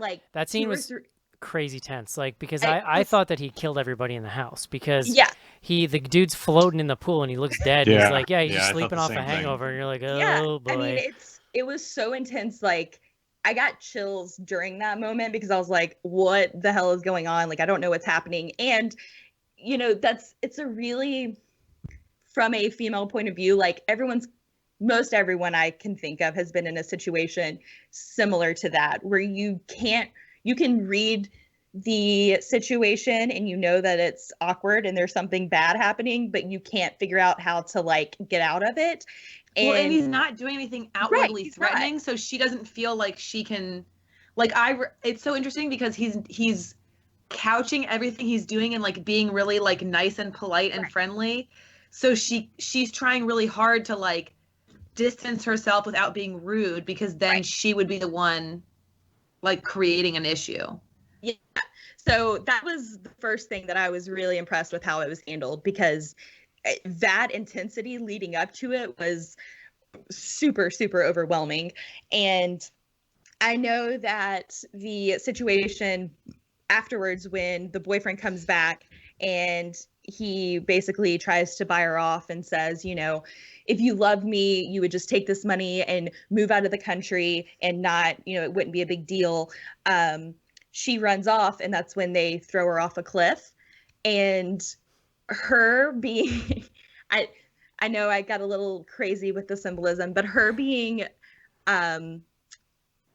[SPEAKER 2] scene was
[SPEAKER 5] through,
[SPEAKER 2] crazy tense, like, because I thought that he killed everybody in the house, because
[SPEAKER 5] yeah,
[SPEAKER 2] the dude's floating in the pool and he looks dead. And
[SPEAKER 3] Yeah.
[SPEAKER 2] he's like, he's
[SPEAKER 3] Yeah,
[SPEAKER 2] just
[SPEAKER 3] I thought
[SPEAKER 2] sleeping
[SPEAKER 3] the
[SPEAKER 2] off a
[SPEAKER 3] same thing.
[SPEAKER 2] hangover, and you're like, oh
[SPEAKER 5] yeah.
[SPEAKER 2] boy.
[SPEAKER 5] I mean, it was so intense. Like, I got chills during that moment because I was like, what the hell is going on? Like, I don't know what's happening. And, you know, it's a really, from a female point of view, like most everyone I can think of has been in a situation similar to that, where you can read the situation and you know that it's awkward and there's something bad happening, but you can't figure out how to like get out of it.
[SPEAKER 4] And he's not doing anything outwardly threatening, so she doesn't feel like she can, like, it's so interesting because he's couching everything he's doing and like being really like nice and polite and friendly. So she's trying really hard to like distance herself without being rude, because then she would be the one like creating an issue.
[SPEAKER 5] Yeah. So that was the first thing that I was really impressed with how it was handled, because that intensity leading up to it was super, super overwhelming. And I know that the situation afterwards, when the boyfriend comes back and he basically tries to buy her off and says, you know, if you love me, you would just take this money and move out of the country and not, you know, it wouldn't be a big deal. She runs off, and that's when they throw her off a cliff. And her being, I know I got a little crazy with the symbolism, but her being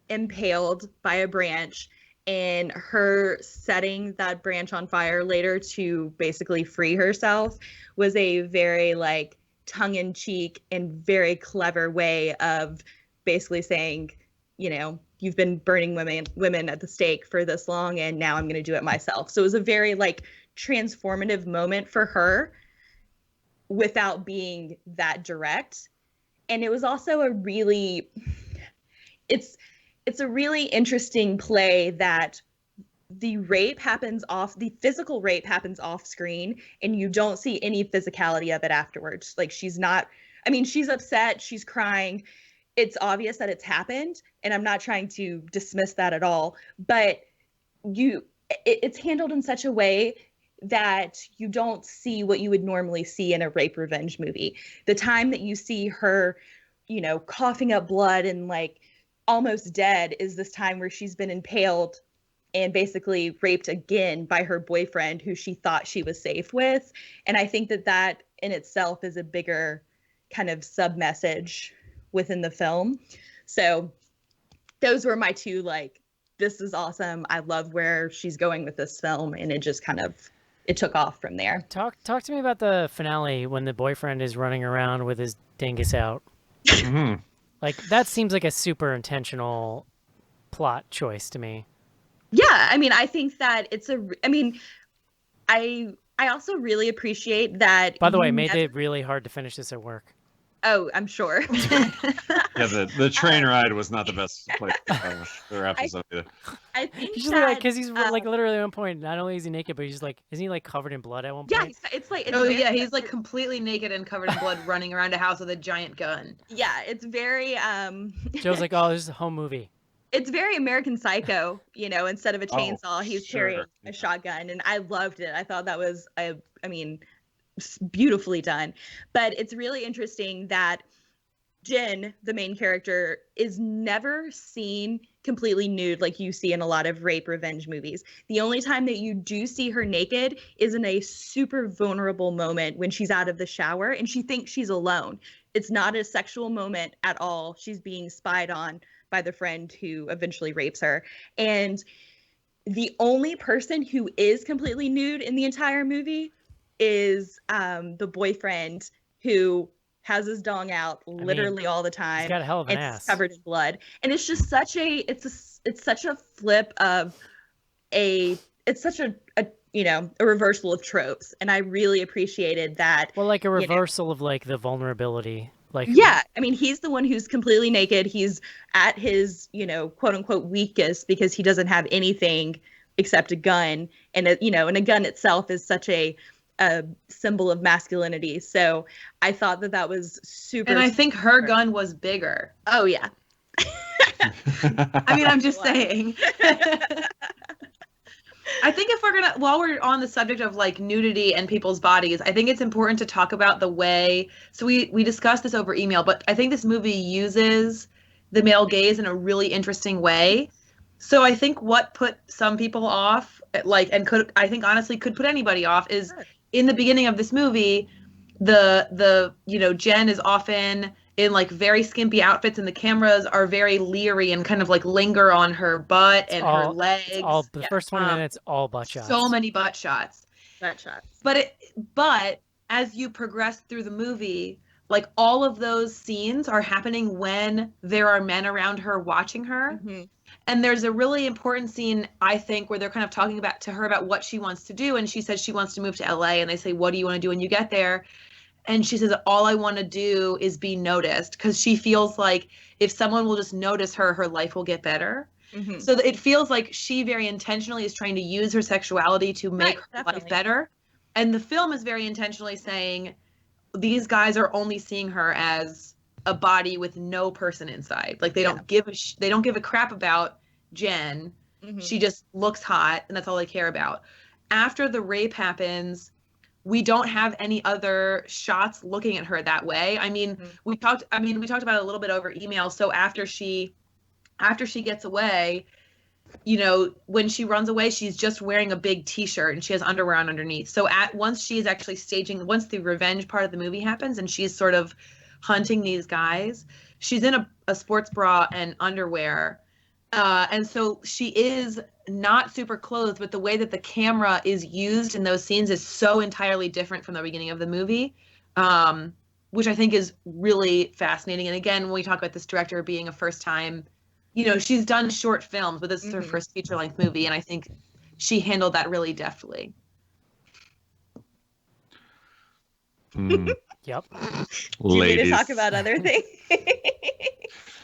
[SPEAKER 5] impaled by a branch and her setting that branch on fire later to basically free herself was a very like tongue-in-cheek and very clever way of basically saying, you know, you've been burning women at the stake for this long, and now I'm going to do it myself. So it was a very like transformative moment for her without being that direct. And it was also a really, it's a really interesting play that the physical rape happens off screen, and you don't see any physicality of it afterwards. Like, she's upset, she's crying. It's obvious that it's happened, and I'm not trying to dismiss that at all, but it's handled in such a way that you don't see what you would normally see in a rape revenge movie. The time that you see her, you know, coughing up blood and like almost dead is this time where she's been impaled and basically raped again by her boyfriend, who she thought she was safe with. And I think that in itself is a bigger kind of sub-message within the film. So those were my two, like, this is awesome, I love where she's going with this film, and it just kind of, it took off from there.
[SPEAKER 2] Talk to me about the finale when the boyfriend is running around with his dingus out.
[SPEAKER 3] Mm-hmm.
[SPEAKER 2] Like, that seems like a super intentional plot choice to me.
[SPEAKER 5] Yeah, I mean, I think that I also really appreciate that.
[SPEAKER 2] By the way, made it really hard to finish this at work.
[SPEAKER 5] Oh, I'm sure.
[SPEAKER 3] Yeah, the train ride was not the best place for episode either.
[SPEAKER 5] I think
[SPEAKER 2] He's just like, because he's like literally at one point, not only is he naked, but he's like, isn't he like covered in blood at one point?
[SPEAKER 5] Yeah, it's like,
[SPEAKER 4] he's like completely naked and covered in blood, running around a house with a giant gun.
[SPEAKER 5] Yeah, it's very
[SPEAKER 2] Joe's like, oh, this is a home movie.
[SPEAKER 5] It's very American Psycho, you know, instead of a chainsaw, he's carrying a shotgun, and I loved it. I thought that was, beautifully done. But it's really interesting that Jen, the main character, is never seen completely nude like you see in a lot of rape revenge movies. The only time that you do see her naked is in a super vulnerable moment when she's out of the shower and she thinks she's alone. It's not a sexual moment at all. She's being spied on by the friend who eventually rapes her. And the only person who is completely nude in the entire movie is the boyfriend, who has his dong out literally all the time.
[SPEAKER 2] He's got a hell of an ass.
[SPEAKER 5] It's covered in blood. And it's just such a flip of it's such a reversal of tropes. And I really appreciated that.
[SPEAKER 2] Well, like a reversal of like the vulnerability. Like,
[SPEAKER 5] yeah, I mean, he's the one who's completely naked. He's at his, quote unquote weakest because he doesn't have anything except a gun. And, and a gun itself is such a a symbol of masculinity. So I thought that was super.
[SPEAKER 4] And I think her gun was bigger.
[SPEAKER 5] Oh yeah.
[SPEAKER 4] I mean, I'm just saying. I think if while we're on the subject of like nudity and people's bodies, I think it's important to talk about the way. So we discussed this over email, but I think this movie uses the male gaze in a really interesting way. So I think what put some people off, like, and I think honestly could put anybody off, is in the beginning of this movie, the Jen is often in like very skimpy outfits, and the cameras are very leery and kind of like linger on her butt and her legs.
[SPEAKER 2] It's all the first 20 minutes, all butt shots.
[SPEAKER 4] So many butt shots.
[SPEAKER 5] Butt shots.
[SPEAKER 4] But as you progress through the movie, like all of those scenes are happening when there are men around her watching her.
[SPEAKER 5] Mm-hmm.
[SPEAKER 4] And there's a really important scene, I think, where they're kind of talking to her about what she wants to do. And she says she wants to move to LA. And they say, what do you want to do when you get there? And she says, all I want to do is be noticed, because she feels like if someone will just notice her, her life will get better.
[SPEAKER 5] Mm-hmm.
[SPEAKER 4] So it feels like she very intentionally is trying to use her sexuality to make her life better. And the film is very intentionally saying these guys are only seeing her as a body with no person inside. Like they don't give a crap about Jen.
[SPEAKER 5] Mm-hmm.
[SPEAKER 4] She just looks hot, and that's all they care about. After the rape happens, we don't have any other shots looking at her that way. I mean, we talked about it a little bit over email. So after she gets away, when she runs away, she's just wearing a big t-shirt and she has underwear on underneath. So once the revenge part of the movie happens and she's sort of hunting these guys, she's in a sports bra and underwear. And so she is not super clothed, but the way that the camera is used in those scenes is so entirely different from the beginning of the movie, which I think is really fascinating. And again, when we talk about this director being a first time, she's done short films, but this is her first feature-length movie, and I think she handled that really deftly.
[SPEAKER 2] Yep.
[SPEAKER 5] Do you need to talk about other things?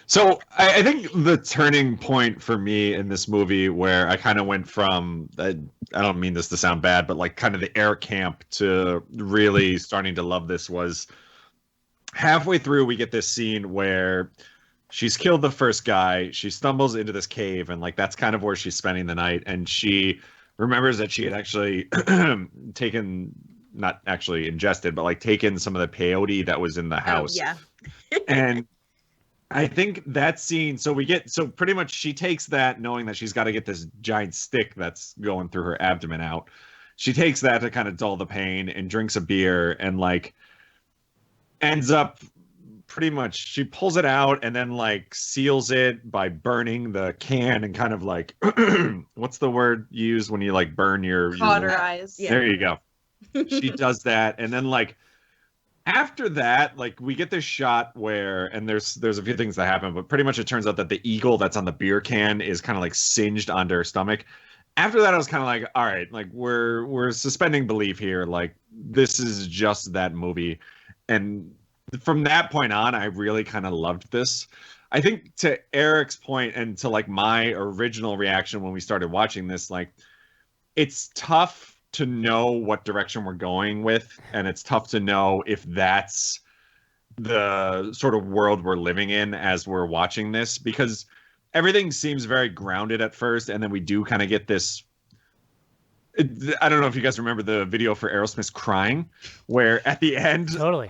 [SPEAKER 3] So I think the turning point for me in this movie, where I kind of went from, I don't mean this to sound bad, but like kind of the air camp to really starting to love this, was halfway through we get this scene where she's killed the first guy, she stumbles into this cave, and like that's kind of where she's spending the night, and she remembers that she had actually not actually ingested, but like taken some of the peyote that was in the house.
[SPEAKER 5] Oh, yeah.
[SPEAKER 3] And I think that scene, so pretty much she takes that knowing that she's got to get this giant stick that's going through her abdomen out. She takes that to kind of dull the pain and drinks a beer and like ends up pretty much, she pulls it out and then like seals it by burning the can and kind of like, what's the word used when you like burn your
[SPEAKER 4] cauterize?
[SPEAKER 3] Yeah. There you go. She does that. And then like, after that, like we get this shot where, and there's a few things that happen, but pretty much it turns out that the eagle that's on the beer can is kind of like singed onto her stomach. After that, I was kind of like, all right, like we're suspending belief here. Like this is just that movie. And from that point on, I really kind of loved this. I think to Eric's point and to like my original reaction when we started watching this, like it's tough to know what direction we're going with, and it's tough to know if that's the sort of world we're living in as we're watching this, because everything seems very grounded at first, and then we do kind of get this, I don't know if you guys remember the video for Aerosmith's Crying, where at the end
[SPEAKER 2] Totally.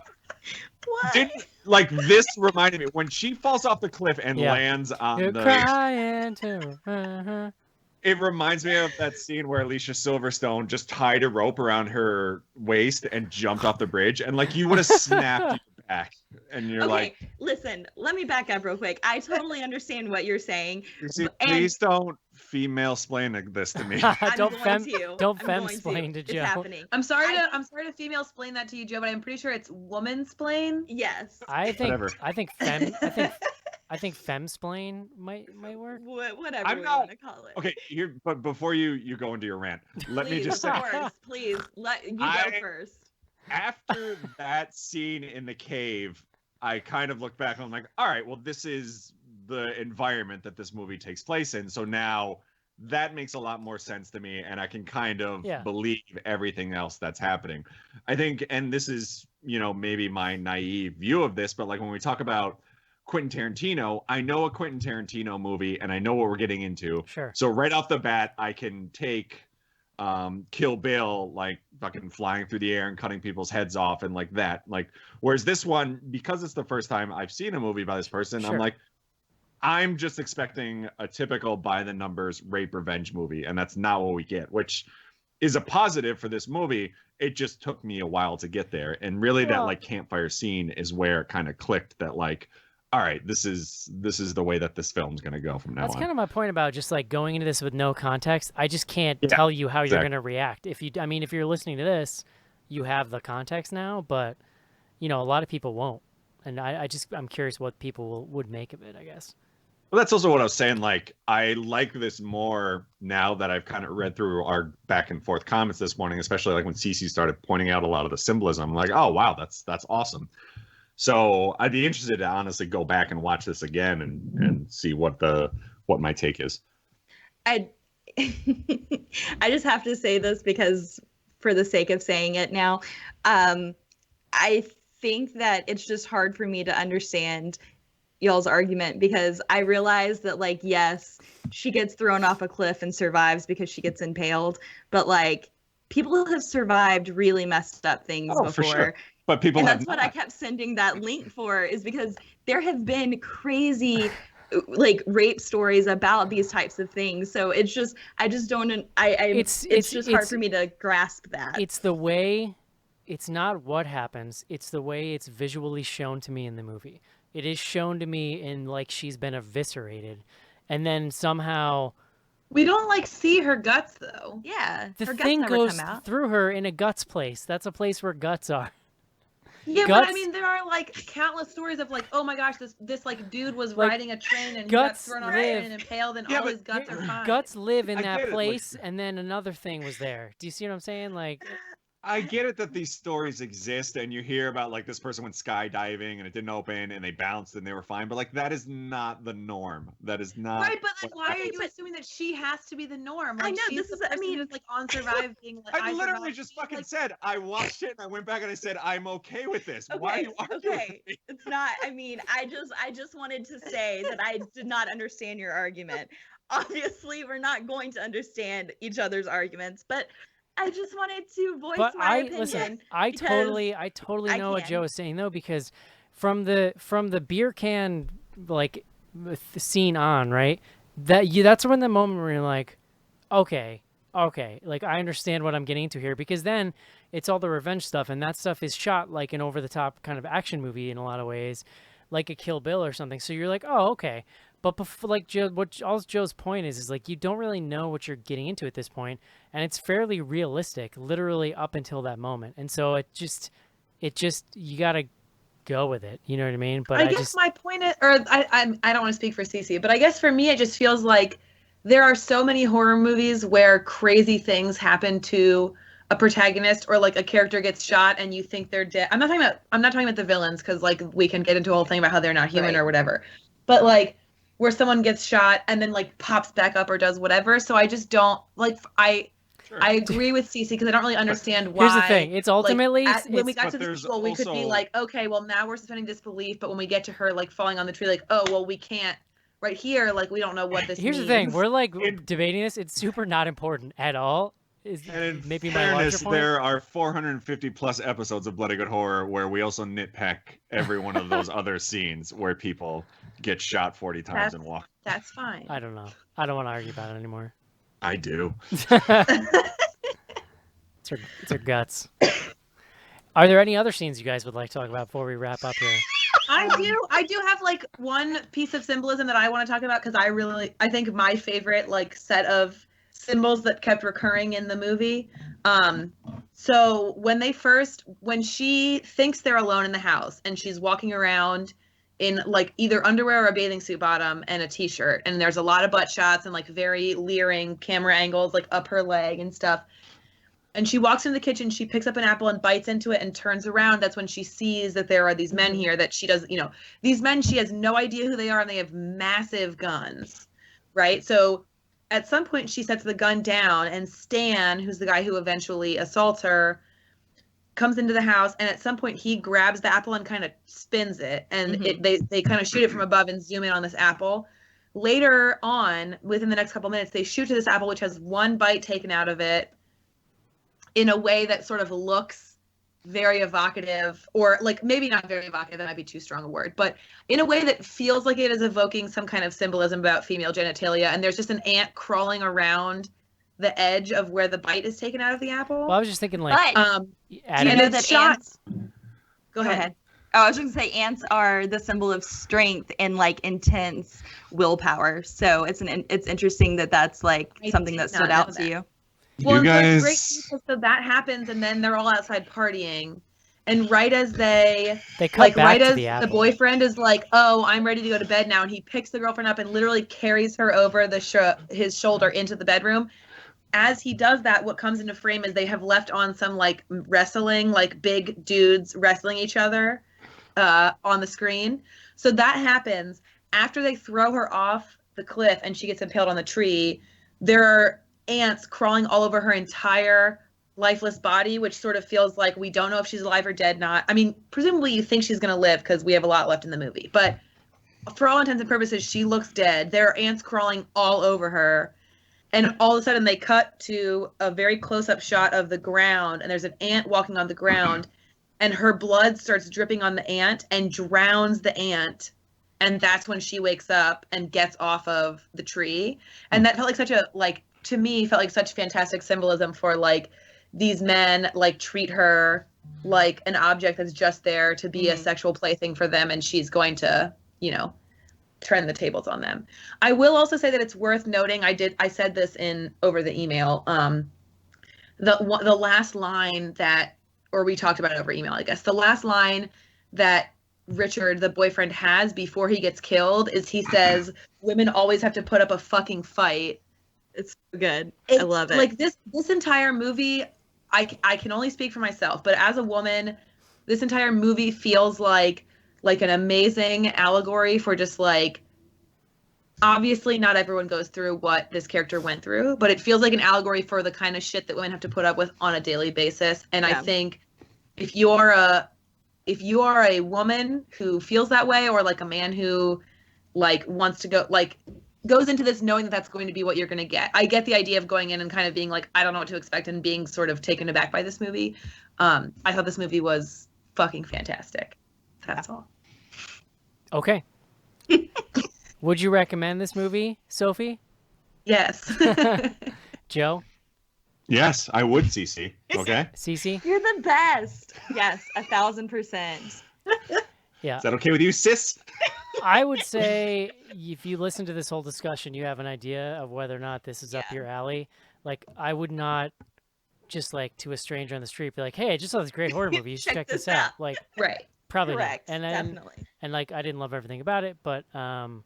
[SPEAKER 5] What?
[SPEAKER 3] like this reminded me when she falls off the cliff and lands on
[SPEAKER 2] You're
[SPEAKER 3] the
[SPEAKER 2] crying too.
[SPEAKER 3] It reminds me of that scene where Alicia Silverstone just tied a rope around her waist and jumped off the bridge, and like you would have snapped your back, and you're like,
[SPEAKER 5] listen, let me back up real quick. I totally understand what you're saying.
[SPEAKER 3] Please don't female splain this to me.
[SPEAKER 2] Don't femsplain to
[SPEAKER 5] It's
[SPEAKER 2] Joe.
[SPEAKER 5] happening.
[SPEAKER 4] I'm sorry to female splain that to you, Joe, but I'm pretty sure it's woman splain.
[SPEAKER 5] Yes.
[SPEAKER 2] I think
[SPEAKER 3] Whatever.
[SPEAKER 2] I think femsplain might work.
[SPEAKER 5] Whatever
[SPEAKER 3] I'm
[SPEAKER 5] we
[SPEAKER 3] not-
[SPEAKER 5] want to call it.
[SPEAKER 3] Okay, but before you go into your rant, let me just say,
[SPEAKER 5] Please, let you go first.
[SPEAKER 3] after that scene in the cave, I kind of look back and I'm like, all right, well, this is the environment that this movie takes place in. So now that makes a lot more sense to me, and I can kind of
[SPEAKER 2] Yeah.
[SPEAKER 3] believe everything else that's happening. I think, and this is, maybe my naive view of this, but like when we talk about Quentin Tarantino, I know a Quentin Tarantino movie and I know what we're getting into.
[SPEAKER 2] Sure.
[SPEAKER 3] So right off the bat, I can take Kill Bill, like fucking flying through the air and cutting people's heads off and like that. Like, whereas this one, because it's the first time I've seen a movie by this person,
[SPEAKER 2] Sure.
[SPEAKER 3] I'm like, I'm just expecting a typical by the numbers rape revenge movie, and that's not what we get, which is a positive for this movie. It just took me a while to get there, and really that
[SPEAKER 2] Well-
[SPEAKER 3] like campfire scene is where it kind of clicked that like, all right, this is the way that this film's gonna go from now
[SPEAKER 2] That's
[SPEAKER 3] on.
[SPEAKER 2] kind of my point about just like going into this with no context. I just can't
[SPEAKER 3] Yeah,
[SPEAKER 2] tell you how you're
[SPEAKER 3] exactly.
[SPEAKER 2] going to react. If you're listening to this, you have the context now, but a lot of people won't. And I'm curious what people would make of it, I guess.
[SPEAKER 3] Well, that's also what I was saying. Like, I like this more now that I've kind of read through our back and forth comments this morning, especially like when Cece started pointing out a lot of the symbolism. I'm like, oh wow, that's awesome. So I'd be interested to honestly go back and watch this again and see what my take is.
[SPEAKER 5] I I just have to say this because for the sake of saying it now, I think that it's just hard for me to understand y'all's argument because I realize that like yes, she gets thrown off a cliff and survives because she gets impaled, but like people have survived really messed up things before.
[SPEAKER 3] For sure. But people
[SPEAKER 5] and
[SPEAKER 3] have
[SPEAKER 5] that's
[SPEAKER 3] not.
[SPEAKER 5] what I kept sending that link for is because there have been crazy like rape stories about these types of things. So it's just I just don't it's just hard for me to grasp that.
[SPEAKER 2] It's the way, it's not what happens, it's the way it's visually shown to me in the movie. It is shown to me in like she's been eviscerated, and then somehow
[SPEAKER 4] We don't like see her guts though.
[SPEAKER 5] Yeah,
[SPEAKER 2] the
[SPEAKER 5] her guts
[SPEAKER 2] thing
[SPEAKER 5] never
[SPEAKER 2] goes
[SPEAKER 5] come out.
[SPEAKER 2] through her in a guts place. That's a place where guts are.
[SPEAKER 4] Yeah,
[SPEAKER 2] Guts-
[SPEAKER 4] but I mean, there are like countless stories of like, oh my gosh, this like dude was
[SPEAKER 2] Like,
[SPEAKER 4] riding a train and he got
[SPEAKER 2] guts
[SPEAKER 4] thrown off
[SPEAKER 2] live-
[SPEAKER 4] and impaled, and
[SPEAKER 3] Yeah,
[SPEAKER 4] all
[SPEAKER 3] but
[SPEAKER 4] his guts are fine.
[SPEAKER 2] Guts live in
[SPEAKER 3] I
[SPEAKER 2] that
[SPEAKER 3] get it, like-
[SPEAKER 2] place, and then another thing was there. Do you see what I'm saying? Like,
[SPEAKER 3] I get it that these stories exist and you hear about like this person went skydiving and it didn't open and they bounced and they were fine, but like that is not the norm. That is not
[SPEAKER 4] Right, but like,
[SPEAKER 3] what
[SPEAKER 4] why are you
[SPEAKER 5] but-
[SPEAKER 4] assuming that she has to be the norm?
[SPEAKER 5] I
[SPEAKER 4] Like,
[SPEAKER 5] know,
[SPEAKER 4] she's
[SPEAKER 5] this
[SPEAKER 4] the
[SPEAKER 5] is- I
[SPEAKER 4] person
[SPEAKER 5] mean-
[SPEAKER 4] who's like on Survive, being like,
[SPEAKER 3] I literally
[SPEAKER 4] survived.
[SPEAKER 3] just
[SPEAKER 4] She's,
[SPEAKER 3] fucking
[SPEAKER 4] like,
[SPEAKER 3] said I watched it and I went back and I said I'm okay with this. Why are
[SPEAKER 5] Okay,
[SPEAKER 3] you arguing
[SPEAKER 5] okay.
[SPEAKER 3] with me?
[SPEAKER 5] It's not I mean, I just wanted to say that I did not understand your argument. Obviously, we're not going to understand each other's arguments, but I just wanted to voice
[SPEAKER 2] but
[SPEAKER 5] my opinion.
[SPEAKER 2] listen, I
[SPEAKER 5] because
[SPEAKER 2] totally
[SPEAKER 5] I
[SPEAKER 2] know what
[SPEAKER 5] can.
[SPEAKER 2] Joe is saying though, because from the beer can like the scene on, right? That's when the moment where you're like, okay, like I understand what I'm getting into here, because then it's all the revenge stuff, and that stuff is shot like an over the top kind of action movie in a lot of ways, like a Kill Bill or something. So you're like, oh, okay. But before, like Joe, Joe's point is like you don't really know what you're getting into at this point, and it's fairly realistic, literally up until that moment. And so it just you gotta go with it. You know what I mean? But
[SPEAKER 4] I guess my point is, or I don't want to speak for Cece, but I guess for me, it just feels like there are so many horror movies where crazy things happen to a protagonist, or like a character gets shot and you think they're dead. I'm not talking about the villains, because like we can get into a whole thing about how they're not human
[SPEAKER 5] Right.
[SPEAKER 4] or whatever. But like where someone gets shot and then like pops back up or does whatever. So I just don't like
[SPEAKER 3] Sure.
[SPEAKER 4] I agree with Cece because I don't really understand why.
[SPEAKER 2] here's the thing: it's ultimately
[SPEAKER 4] like, when we
[SPEAKER 2] it's-
[SPEAKER 4] got to
[SPEAKER 3] But
[SPEAKER 4] the
[SPEAKER 3] there's
[SPEAKER 4] sequel, we could be
[SPEAKER 3] also-
[SPEAKER 4] like, okay, well now we're suspending disbelief, but when we get to her like falling on the tree, like, oh well, we can't. Right here, like we don't know what this
[SPEAKER 2] here's
[SPEAKER 4] means.
[SPEAKER 2] the thing: we're like
[SPEAKER 3] It-
[SPEAKER 2] debating this. It's super not important at all. Is
[SPEAKER 3] And in
[SPEAKER 2] maybe my larger
[SPEAKER 3] fairness,
[SPEAKER 2] point?
[SPEAKER 3] there are 450 plus episodes of Bloody Good Horror where we also nitpick every one of those other scenes where people get shot 40 times and walk.
[SPEAKER 4] That's fine.
[SPEAKER 2] I don't know. I don't want to argue about it anymore.
[SPEAKER 3] I do.
[SPEAKER 2] It's her guts. Are there any other scenes you guys would like to talk about before we wrap up here?
[SPEAKER 4] I do have like one piece of symbolism that I want to talk about, because I think my favorite like set of symbols that kept recurring in the movie. So when she thinks they're alone in the house and she's walking around in like either underwear or a bathing suit bottom and a t-shirt, and there's a lot of butt shots and like very leering camera angles like up her leg and stuff. And she walks into the kitchen, she picks up an apple and bites into it and turns around. That's when she sees that there are these men here that she doesn't, these men, she has no idea who they are, and they have massive guns, right? So at some point she sets the gun down, and Stan, who's the guy who eventually assaults her, comes into the house, and at some point he grabs the apple and kind of spins it, and they kind of shoot it from above and zoom in on this apple. Later on, within the next couple minutes, they shoot to this apple, which has one bite taken out of it in a way that sort of looks very evocative, or like maybe not very evocative, that might be too strong a word, but in a way that feels like it is evoking some kind of symbolism about female genitalia. And there's just an ant crawling around the edge of where the bite is taken out of the apple.
[SPEAKER 2] Well, I was just thinking like,
[SPEAKER 5] But do you know that ants?
[SPEAKER 4] Go ahead.
[SPEAKER 5] Oh, I was going to say ants are the symbol of strength and like intense willpower. So it's interesting that that's like something that stood out to you.
[SPEAKER 4] Well,
[SPEAKER 3] You guys...
[SPEAKER 4] it's great because so that happens, and then they're all outside partying, and right as they
[SPEAKER 2] cut
[SPEAKER 4] like
[SPEAKER 2] back
[SPEAKER 4] right
[SPEAKER 2] to
[SPEAKER 4] as
[SPEAKER 2] the
[SPEAKER 4] the boyfriend is like, "Oh, I'm ready to go to bed now," and he picks the girlfriend up and literally carries her over his shoulder into the bedroom. As he does that, what comes into frame is they have left on some like wrestling, like big dudes wrestling each other on the screen. So that happens after they throw her off the cliff and she gets impaled on the tree. There are ants crawling all over her entire lifeless body, which sort of feels like we don't know if she's alive or dead. Not, I mean, presumably you think she's going to live because we have a lot left in the movie, but for all intents and purposes, she looks dead. There are ants crawling all over her. And all of a sudden they cut to a very close-up shot of the ground, and there's an ant walking on the ground, and her blood starts dripping on the ant and drowns the ant. And that's when she wakes up and gets off of the tree. And that felt like such a, like, to me, felt like such fantastic symbolism for, like, these men, like, treat her like an object that's just there to be a sexual plaything for them, and she's going to, you know, turn the tables on them. I will also say that it's worth noting, I said this over the email, the last line that, or we talked about it over email, I guess, the last line that Richard, the boyfriend, has before he gets killed is he says, "Women always have to put up a fucking fight."
[SPEAKER 5] It's so good. I love it.
[SPEAKER 4] Like this entire movie, I can only speak for myself, but as a woman, this entire movie feels like an amazing allegory for just like, obviously not everyone goes through what this character went through, but it feels like an allegory for the kind of shit that women have to put up with on a daily basis. And I think if you are a woman who feels that way, or like a man who like wants to go, like goes into this knowing that that's going to be what you're going to get. I get the idea of going in and kind of being like, I don't know what to expect, and being sort of taken aback by this movie. I thought this movie was fucking fantastic. That's all.
[SPEAKER 2] Okay. Would you recommend this movie, Sophie?
[SPEAKER 4] Yes.
[SPEAKER 2] Joe?
[SPEAKER 3] Yes, I would, Cece. Okay.
[SPEAKER 2] Cece?
[SPEAKER 5] You're the best. Yes, 1,000%.
[SPEAKER 2] Yeah.
[SPEAKER 3] Is that okay with you, sis?
[SPEAKER 2] I would say if you listen to this whole discussion, you have an idea of whether or not this is up your alley. Like, I would not just like to a stranger on the street be like, "Hey, I just saw this great horror movie. You should check this out." Like,
[SPEAKER 4] right.
[SPEAKER 2] Probably
[SPEAKER 5] Correct.
[SPEAKER 2] not.
[SPEAKER 5] Definitely.
[SPEAKER 2] And like, I didn't love everything about it, but you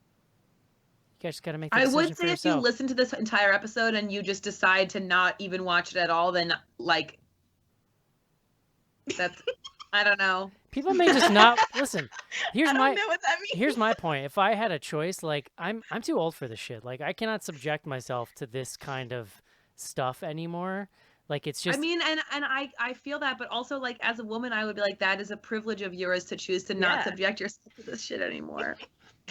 [SPEAKER 2] guys just got to make the
[SPEAKER 4] I
[SPEAKER 2] decision
[SPEAKER 4] would
[SPEAKER 2] for
[SPEAKER 4] say
[SPEAKER 2] yourself.
[SPEAKER 4] if you listen to this entire episode and you just decide to not even watch it at all, then like, that's, I don't know.
[SPEAKER 2] People may just not listen. Here's
[SPEAKER 5] I don't know what that means.
[SPEAKER 2] Here's my point. If I had a choice, like I'm too old for this shit. Like I cannot subject myself to this kind of stuff anymore. Like it's just.
[SPEAKER 4] I mean, and I feel that, but also like as a woman, I would be like, that is a privilege of yours to choose to not subject yourself to this shit anymore.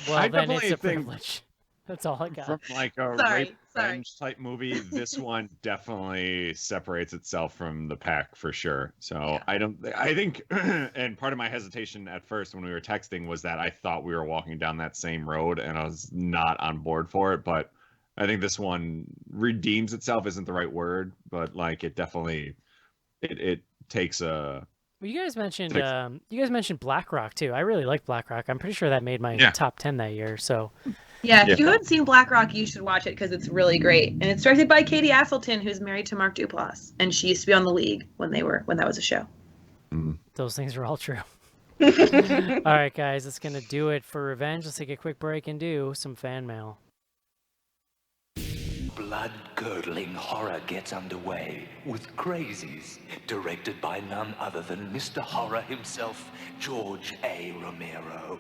[SPEAKER 2] Well, then it's a privilege. That's all I got.
[SPEAKER 3] From like a rape revenge type movie, this one definitely separates itself from the pack for sure. So I think, and part of my hesitation at first when we were texting was that I thought we were walking down that same road, and I was not on board for it. But I think this one redeems itself isn't the right word, but like it definitely, it takes a.
[SPEAKER 2] Well, you guys mentioned Black Rock too. I really like Black Rock. I'm pretty sure that made my top 10 that year. So.
[SPEAKER 4] Yeah, if you haven't seen Black Rock, you should watch it because it's really great. And it's directed by Katie Aselton, who's married to Mark Duplass, and she used to be on The League when that was a show.
[SPEAKER 2] Those things are all true. All right, guys, that's gonna do it for Revenge. Let's take a quick break and do some fan mail.
[SPEAKER 7] Blood-curdling horror gets underway with Crazies, directed by none other than Mr. Horror himself, George A. Romero.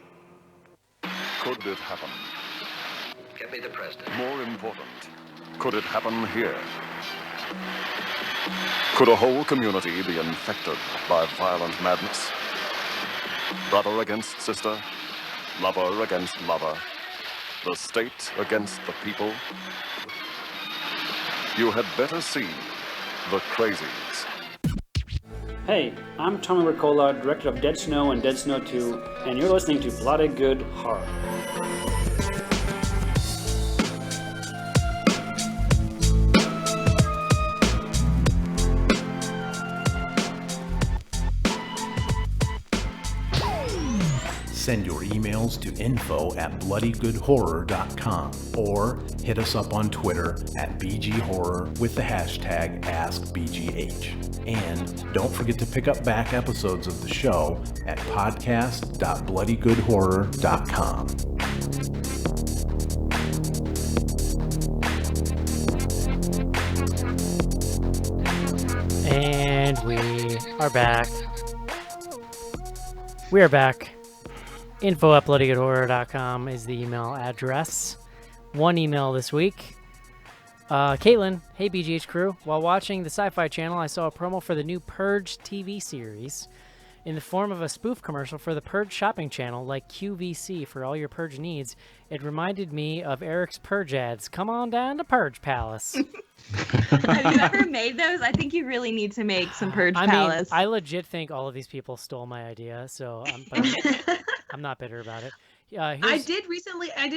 [SPEAKER 8] Could it happen?
[SPEAKER 9] Get me the president.
[SPEAKER 8] More important, Could it happen here? Could a whole community be infected by violent madness? Brother against sister, lover against lover, the state against the people? You had better see The Crazies.
[SPEAKER 9] Hey, I'm Tommy Ricola, director of Dead Snow and Dead Snow 2, and you're listening to Bloody Good Horror.
[SPEAKER 1] Send your emails to info@bloodygoodhorror.com or hit us up on Twitter at BGHorror with the hashtag AskBGH. And don't forget to pick up back episodes of the show at podcast.bloodygoodhorror.com.
[SPEAKER 2] And we are back. We are back. info@bloodygoodhorror.com is the email address. One email this week. Caitlin, hey BGH crew. While watching the Sci-Fi Channel, I saw a promo for the new Purge TV series in the form of a spoof commercial for the Purge shopping channel, like QVC for all your Purge needs. It reminded me of Eric's Purge ads. Come on down to Purge Palace.
[SPEAKER 5] Have you ever made those? I think you really need to make some Purge Palace.
[SPEAKER 2] I legit think all of these people stole my idea, so I'm not bitter about it.
[SPEAKER 4] I did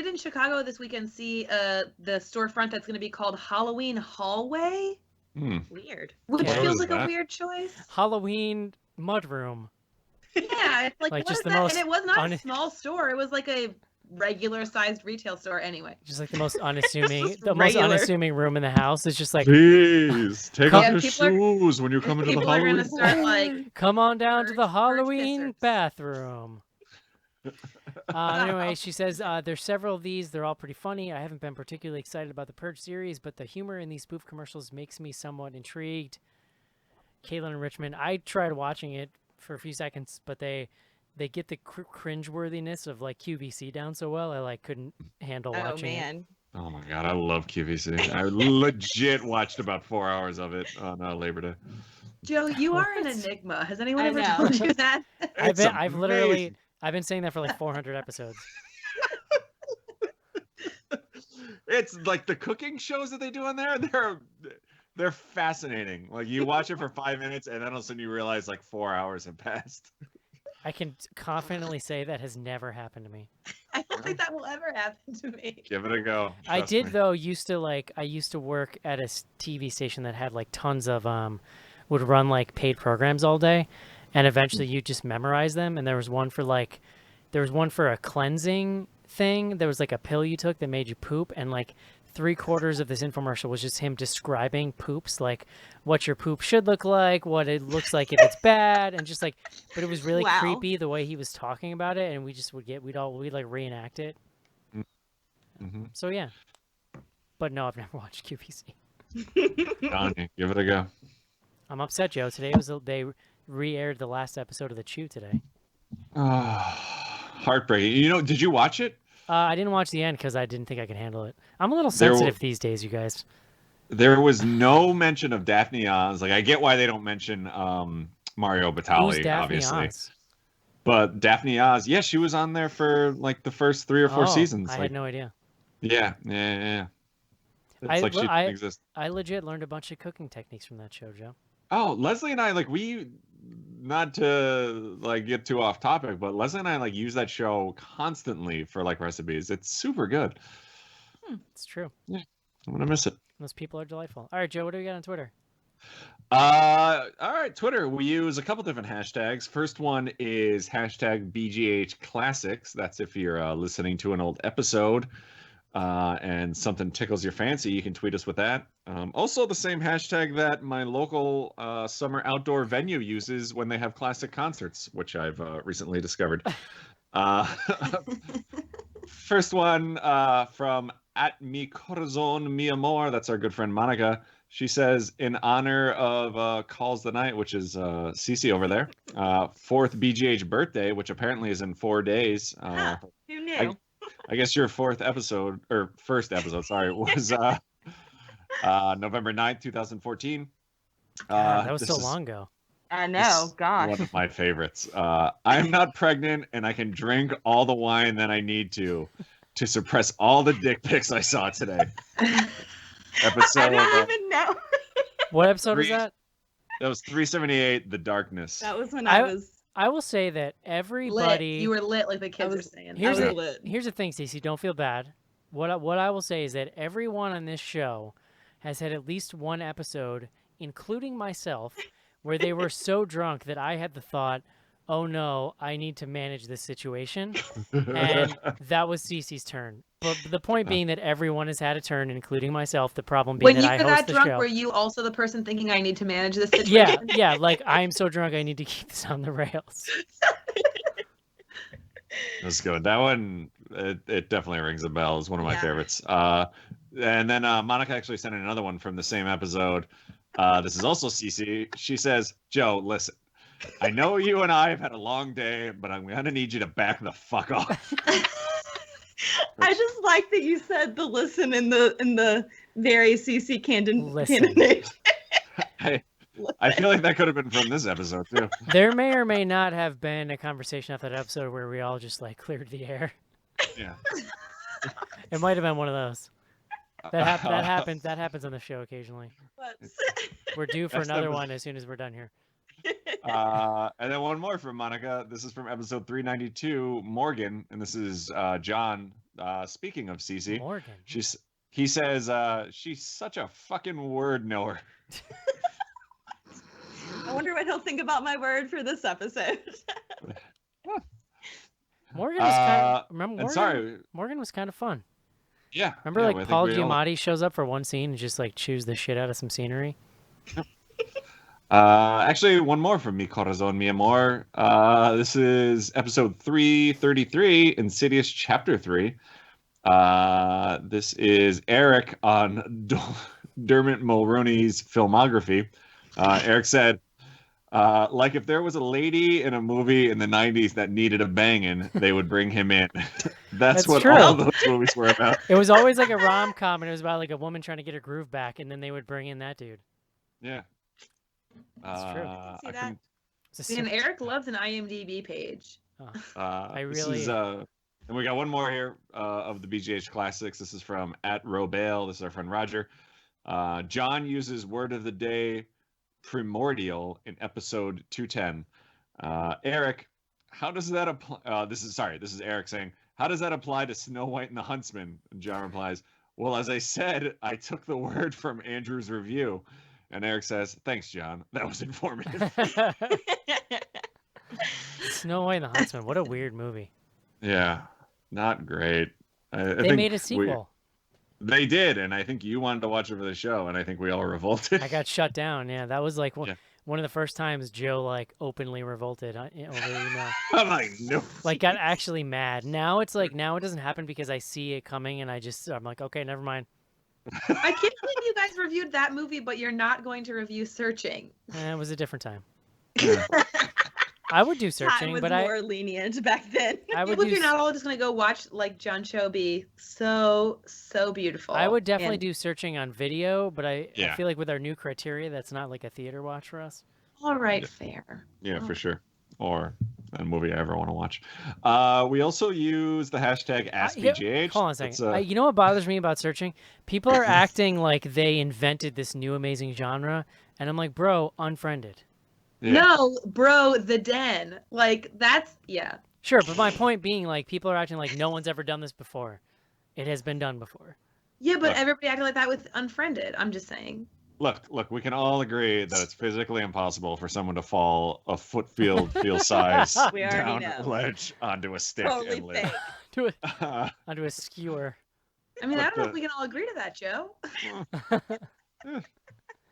[SPEAKER 4] in Chicago this weekend see the storefront that's going to be called Halloween Hallway.
[SPEAKER 5] Weird.
[SPEAKER 4] Which
[SPEAKER 2] Yeah.
[SPEAKER 4] feels like a weird choice.
[SPEAKER 2] Halloween Mudroom.
[SPEAKER 4] Yeah, it's like
[SPEAKER 2] Like,
[SPEAKER 4] what
[SPEAKER 2] just
[SPEAKER 4] is
[SPEAKER 2] the
[SPEAKER 4] that?
[SPEAKER 2] most
[SPEAKER 4] And it was not
[SPEAKER 2] un-
[SPEAKER 4] a small store. It was like a regular sized retail store anyway.
[SPEAKER 2] Just like the most unassuming,
[SPEAKER 5] Just
[SPEAKER 2] the most
[SPEAKER 5] regular.
[SPEAKER 2] unassuming room in the house. It's just like,
[SPEAKER 3] Please take off
[SPEAKER 4] Yeah,
[SPEAKER 3] your
[SPEAKER 4] people are-
[SPEAKER 3] shoes when you come into the
[SPEAKER 4] People are
[SPEAKER 3] Halloween.
[SPEAKER 4] going to start like,
[SPEAKER 2] come on down to the
[SPEAKER 4] Purge
[SPEAKER 2] Halloween
[SPEAKER 4] pissers.
[SPEAKER 2] bathroom. Anyway, she says there's several of these. They're all pretty funny. I haven't been particularly excited about the Purge series, but the humor in these spoof commercials makes me somewhat intrigued. Caitlin and Richmond, I tried watching it for a few seconds, but they get the cringeworthiness of like QVC down so well. I like couldn't handle
[SPEAKER 5] Oh
[SPEAKER 2] watching it.
[SPEAKER 5] man.
[SPEAKER 3] Oh my god, I love QVC. I legit watched about 4 hours of it on Labor Day.
[SPEAKER 4] Joe, you are an
[SPEAKER 2] What?
[SPEAKER 4] enigma. Has anyone
[SPEAKER 5] I
[SPEAKER 4] ever
[SPEAKER 5] know.
[SPEAKER 4] told you that?
[SPEAKER 3] It's amazing.
[SPEAKER 2] I've been saying that for like 400 episodes.
[SPEAKER 3] It's like the cooking shows that they do on there. They're fascinating. Like you watch it for 5 minutes, and then all of a sudden you realize like 4 hours have passed.
[SPEAKER 2] I can confidently say that has never happened to me.
[SPEAKER 4] I don't think that will ever happen to me.
[SPEAKER 3] Give it a go.
[SPEAKER 2] I
[SPEAKER 3] Trust
[SPEAKER 2] did
[SPEAKER 3] me.
[SPEAKER 2] though. I used to work at a TV station that had like tons of would run like paid programs all day, and eventually you just memorize them. And there was one for a cleansing thing. There was like a pill you took that made you poop, and like 3/4 of this infomercial was just him describing poops, like what your poop should look like, what it looks like if it's bad, and just like, but it was really
[SPEAKER 5] Wow.
[SPEAKER 2] creepy the way he was talking about it, and we'd like reenact it.
[SPEAKER 3] Mm-hmm.
[SPEAKER 2] So yeah, but no, I've never watched QVC.
[SPEAKER 3] Donnie, give it a go.
[SPEAKER 2] I'm upset, Joe. They re-aired the last episode of The Chew today.
[SPEAKER 3] Heartbreaking. You know, did you watch it?
[SPEAKER 2] I didn't watch the end because I didn't think I could handle it. I'm a little
[SPEAKER 3] There
[SPEAKER 2] sensitive these days, you guys.
[SPEAKER 3] There was no mention of Daphne Oz. Like I get why they don't mention Mario Batali,
[SPEAKER 2] Who's Daphne
[SPEAKER 3] obviously.
[SPEAKER 2] Oz?
[SPEAKER 3] But Daphne Oz, yeah, she was on there for like the first 3 or 4 seasons.
[SPEAKER 2] I
[SPEAKER 3] Like,
[SPEAKER 2] had no idea.
[SPEAKER 3] yeah. It's like she didn't exist.
[SPEAKER 2] I legit learned a bunch of cooking techniques from that show, Joe.
[SPEAKER 3] Oh, Leslie and I, like, not to like get too off topic, but Leslie and I like use that show constantly for like recipes. It's super good.
[SPEAKER 2] It's true.
[SPEAKER 3] I'm gonna miss it.
[SPEAKER 2] Those people are delightful. All right, Joe, what do we got on Twitter?
[SPEAKER 3] All right, Twitter. We use a couple different hashtags. First one is hashtag BGH Classics. That's if you're listening to an old episode and something tickles your fancy, you can tweet us with that. Also, the same hashtag that my local summer outdoor venue uses when they have classic concerts, which I've recently discovered. First one from @mi corazon mi amor. That's our good friend Monica. She says, in honor of Calls the Night, which is Cece over there, 4th BGH birthday, which apparently is in 4 days.
[SPEAKER 5] Who knew?
[SPEAKER 3] I guess your 4th episode, or first episode, sorry, was November 9th, 2014.
[SPEAKER 2] God, that was
[SPEAKER 3] This
[SPEAKER 2] so
[SPEAKER 3] is
[SPEAKER 2] long ago.
[SPEAKER 5] I
[SPEAKER 3] this
[SPEAKER 5] know,
[SPEAKER 3] is
[SPEAKER 5] gosh.
[SPEAKER 3] one of my favorites. I'm not pregnant, and I can drink all the wine that I need to suppress all the dick pics I saw today. Episode.
[SPEAKER 5] I don't even know.
[SPEAKER 2] What episode was
[SPEAKER 3] Three-
[SPEAKER 2] that?
[SPEAKER 3] That was 378, The Darkness.
[SPEAKER 5] That was when
[SPEAKER 2] I-
[SPEAKER 5] I was
[SPEAKER 2] I will say that
[SPEAKER 4] Lit.
[SPEAKER 2] everybody.
[SPEAKER 4] You were lit, like the kids
[SPEAKER 5] was-
[SPEAKER 4] are saying.
[SPEAKER 2] Here's
[SPEAKER 5] I
[SPEAKER 2] the
[SPEAKER 5] was lit.
[SPEAKER 2] here's the thing, Stacey. Don't feel bad. What I will say is that everyone on this show has had at least one episode, including myself, where they were so drunk that I had the thought, "Oh no, I need to manage this situation," and that was Cece's turn. But the point being that everyone has had a turn, including myself. The problem being
[SPEAKER 4] When
[SPEAKER 2] that
[SPEAKER 4] you
[SPEAKER 2] I
[SPEAKER 4] were
[SPEAKER 2] host
[SPEAKER 4] that
[SPEAKER 2] the
[SPEAKER 4] drunk,
[SPEAKER 2] show.
[SPEAKER 4] were you also the person thinking I need to manage this situation?
[SPEAKER 2] Yeah, yeah. Like I'm so drunk, I need to keep this on the rails.
[SPEAKER 3] That's good. That one, it definitely rings a bell. It's one of my
[SPEAKER 4] Yeah.
[SPEAKER 3] favorites. And then Monica actually sent in another one from the same episode. This is also Cece. She says, Joe, listen, I know you and I have had a long day, but I'm going to need you to back the fuck off.
[SPEAKER 5] I just like that you said the listen in the very CC
[SPEAKER 2] Listen.
[SPEAKER 5] candidate.
[SPEAKER 3] I feel like that could have been from this episode, too.
[SPEAKER 2] There may or may not have been a conversation after that episode where we all just like cleared the air.
[SPEAKER 3] Yeah.
[SPEAKER 2] It might have been one of those. That happens. That happens on the show occasionally. We're due for
[SPEAKER 3] That's
[SPEAKER 2] another
[SPEAKER 3] the-
[SPEAKER 2] one as soon as we're done here.
[SPEAKER 3] And then one more from Monica. This is from episode 392, Morgan. And this is John. Speaking of Cece,
[SPEAKER 2] Morgan.
[SPEAKER 3] he says she's such a fucking word knower.
[SPEAKER 5] I wonder what he'll think about my word for this episode.
[SPEAKER 2] Morgan was kind of. Remember
[SPEAKER 3] And
[SPEAKER 2] Morgan?
[SPEAKER 3] sorry.
[SPEAKER 2] Morgan was kind of fun.
[SPEAKER 3] Yeah.
[SPEAKER 2] Remember,
[SPEAKER 3] yeah, I
[SPEAKER 2] like
[SPEAKER 3] think
[SPEAKER 2] Paul
[SPEAKER 3] we all-
[SPEAKER 2] Giamatti shows up for one scene and just like chews the shit out of some scenery.
[SPEAKER 3] Actually, one more from Mi Corazon, Mi Amor. This is episode 333, Insidious Chapter 3. This is Eric on Dermot Mulroney's filmography. Eric said, like if there was a lady in a movie in the 90s that needed a banging, they would bring him in. That's what
[SPEAKER 2] true.
[SPEAKER 3] all those movies were about.
[SPEAKER 2] It was always like a rom-com, and it was about like a woman trying to get her groove back, and then they would bring in that dude.
[SPEAKER 3] Yeah.
[SPEAKER 2] That's true.
[SPEAKER 5] See that?
[SPEAKER 2] It's a
[SPEAKER 4] And
[SPEAKER 2] sick-
[SPEAKER 4] Eric loves an IMDb page.
[SPEAKER 2] I
[SPEAKER 3] This
[SPEAKER 2] really-
[SPEAKER 3] is, and we got one more here of the BGH classics. This is from @Robale. This is our friend Roger. John uses word of the day primordial in episode 210. Eric, how does that apply? This is Eric saying, how does that apply to Snow White and the Huntsman? And John replies, well, as I said, I took the word from Andrew's review. And Eric says, thanks, John. That was informative.
[SPEAKER 2] Snow White and the Huntsman. What a weird movie.
[SPEAKER 3] Yeah, not great. I
[SPEAKER 2] They
[SPEAKER 3] think
[SPEAKER 2] made a sequel.
[SPEAKER 3] They did, and I think you wanted to watch it for the show, and I think we all revolted.
[SPEAKER 2] I got shut down. Yeah, that was like
[SPEAKER 3] Yeah.
[SPEAKER 2] one of the first times Joe like openly revolted over email.
[SPEAKER 3] I'm like, no.
[SPEAKER 2] Like got actually mad. Now it's like now it doesn't happen because I see it coming and I'm like, okay, never mind.
[SPEAKER 4] I can't believe you guys reviewed that movie, but you're not going to review Searching.
[SPEAKER 2] It was a different time. I would do
[SPEAKER 5] Time
[SPEAKER 2] searching,
[SPEAKER 5] was
[SPEAKER 2] but
[SPEAKER 5] more lenient back then.
[SPEAKER 2] I
[SPEAKER 4] I
[SPEAKER 2] would
[SPEAKER 4] believe
[SPEAKER 2] do
[SPEAKER 4] you're not all just going to go watch like John Cho be so beautiful.
[SPEAKER 2] I would definitely
[SPEAKER 4] And-
[SPEAKER 2] do searching on video, but I
[SPEAKER 3] Yeah.
[SPEAKER 2] feel like with our new criteria, that's not like a theater watch for us.
[SPEAKER 4] All right, fair.
[SPEAKER 3] Yeah, for sure. Or a movie I ever want to watch. We also use the hashtag AskBGH.
[SPEAKER 2] Hold on a second.
[SPEAKER 3] That's,
[SPEAKER 2] You know what bothers me about searching? People are acting like they invented this new amazing genre, and I'm like, bro, unfriended.
[SPEAKER 3] yeah.
[SPEAKER 4] No, bro, The Den. Like that's yeah.
[SPEAKER 2] Sure, but my point being, like, people are acting like no one's ever done this before. It has been done before.
[SPEAKER 4] Yeah, but
[SPEAKER 3] Look.
[SPEAKER 4] everybody acted like that with Unfriended. I'm just saying.
[SPEAKER 3] Look, we can all agree that it's physically impossible for someone to fall a field size
[SPEAKER 5] We already
[SPEAKER 3] down a
[SPEAKER 5] know.
[SPEAKER 3] ledge onto a stick
[SPEAKER 5] Totally
[SPEAKER 3] and
[SPEAKER 5] fake.
[SPEAKER 3] live.
[SPEAKER 2] Do it onto a skewer.
[SPEAKER 4] I mean, I don't know
[SPEAKER 3] But
[SPEAKER 4] if we can all agree to that, Joe.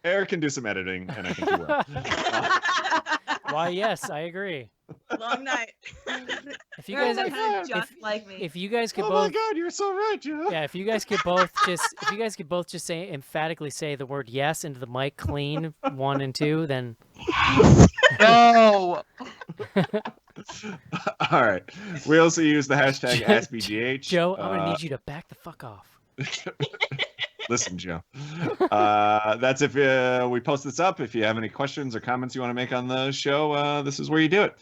[SPEAKER 3] Eric can do some editing, and I think he will.
[SPEAKER 2] Why, yes, I agree.
[SPEAKER 5] Long night.
[SPEAKER 2] If you
[SPEAKER 4] You're
[SPEAKER 2] guys,
[SPEAKER 4] just like me.
[SPEAKER 2] if you guys could
[SPEAKER 3] Oh my
[SPEAKER 2] both,
[SPEAKER 3] God, you're so right, Joe.
[SPEAKER 2] yeah, if you guys could both just say emphatically say the word yes into the mic, clean 1 and 2, then
[SPEAKER 3] No. All right. We also use the hashtag AskBGH.
[SPEAKER 2] Joe, I'm gonna need you to back the fuck off.
[SPEAKER 3] Listen, Joe. That's if we post this up. If you have any questions or comments you want to make on the show, this is where you do it.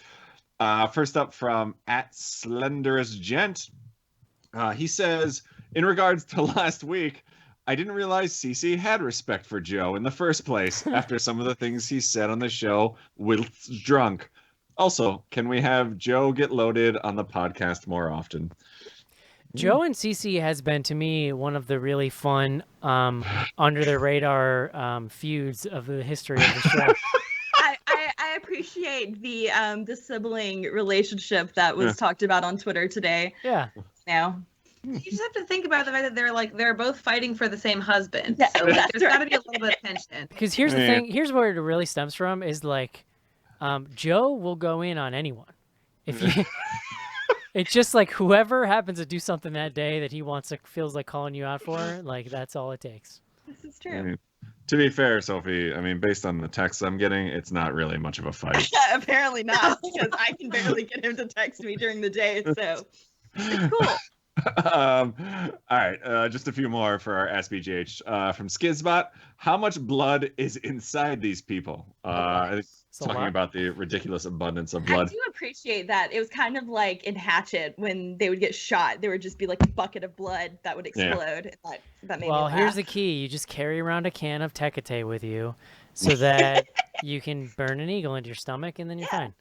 [SPEAKER 3] First up from @SlenderestGent. He says, in regards to last week, I didn't realize Cece had respect for Joe in the first place after some of the things he said on the show whilst drunk. Also, can we have Joe get loaded on the podcast more often?
[SPEAKER 2] Joe and Cece has been, to me, one of the really fun, under the radar feuds of the history of the show.
[SPEAKER 5] I appreciate the sibling relationship that was talked about on Twitter today.
[SPEAKER 2] Yeah.
[SPEAKER 5] Now,
[SPEAKER 4] You just have to think about the fact that they're both fighting for the same husband.
[SPEAKER 5] Yeah,
[SPEAKER 4] So
[SPEAKER 5] that's
[SPEAKER 4] there's got to be a little bit of tension.
[SPEAKER 2] Because here's the thing. Here's where it really stems from is like, Joe will go in on anyone. If you, it's just like whoever happens to do something that day that he feels like calling you out for, like that's all it takes.
[SPEAKER 5] this is true.
[SPEAKER 3] To be fair, Sophie, I mean, based on the texts I'm getting, it's not really much of a fight.
[SPEAKER 5] Apparently not, because I can barely get him to text me during the day. So it's cool.
[SPEAKER 3] All right, just a few more for our SBGH from Skizbot. How much blood is inside these people? I think talking about the ridiculous abundance of blood.
[SPEAKER 5] I do appreciate that. It was kind of like in Hatchet when they would get shot. There would just be like a bucket of blood that would explode. Yeah. That made me laugh.
[SPEAKER 2] Here's the key: you just carry around a can of Tecate with you, so that you can burn an eagle into your stomach, and then you're fine.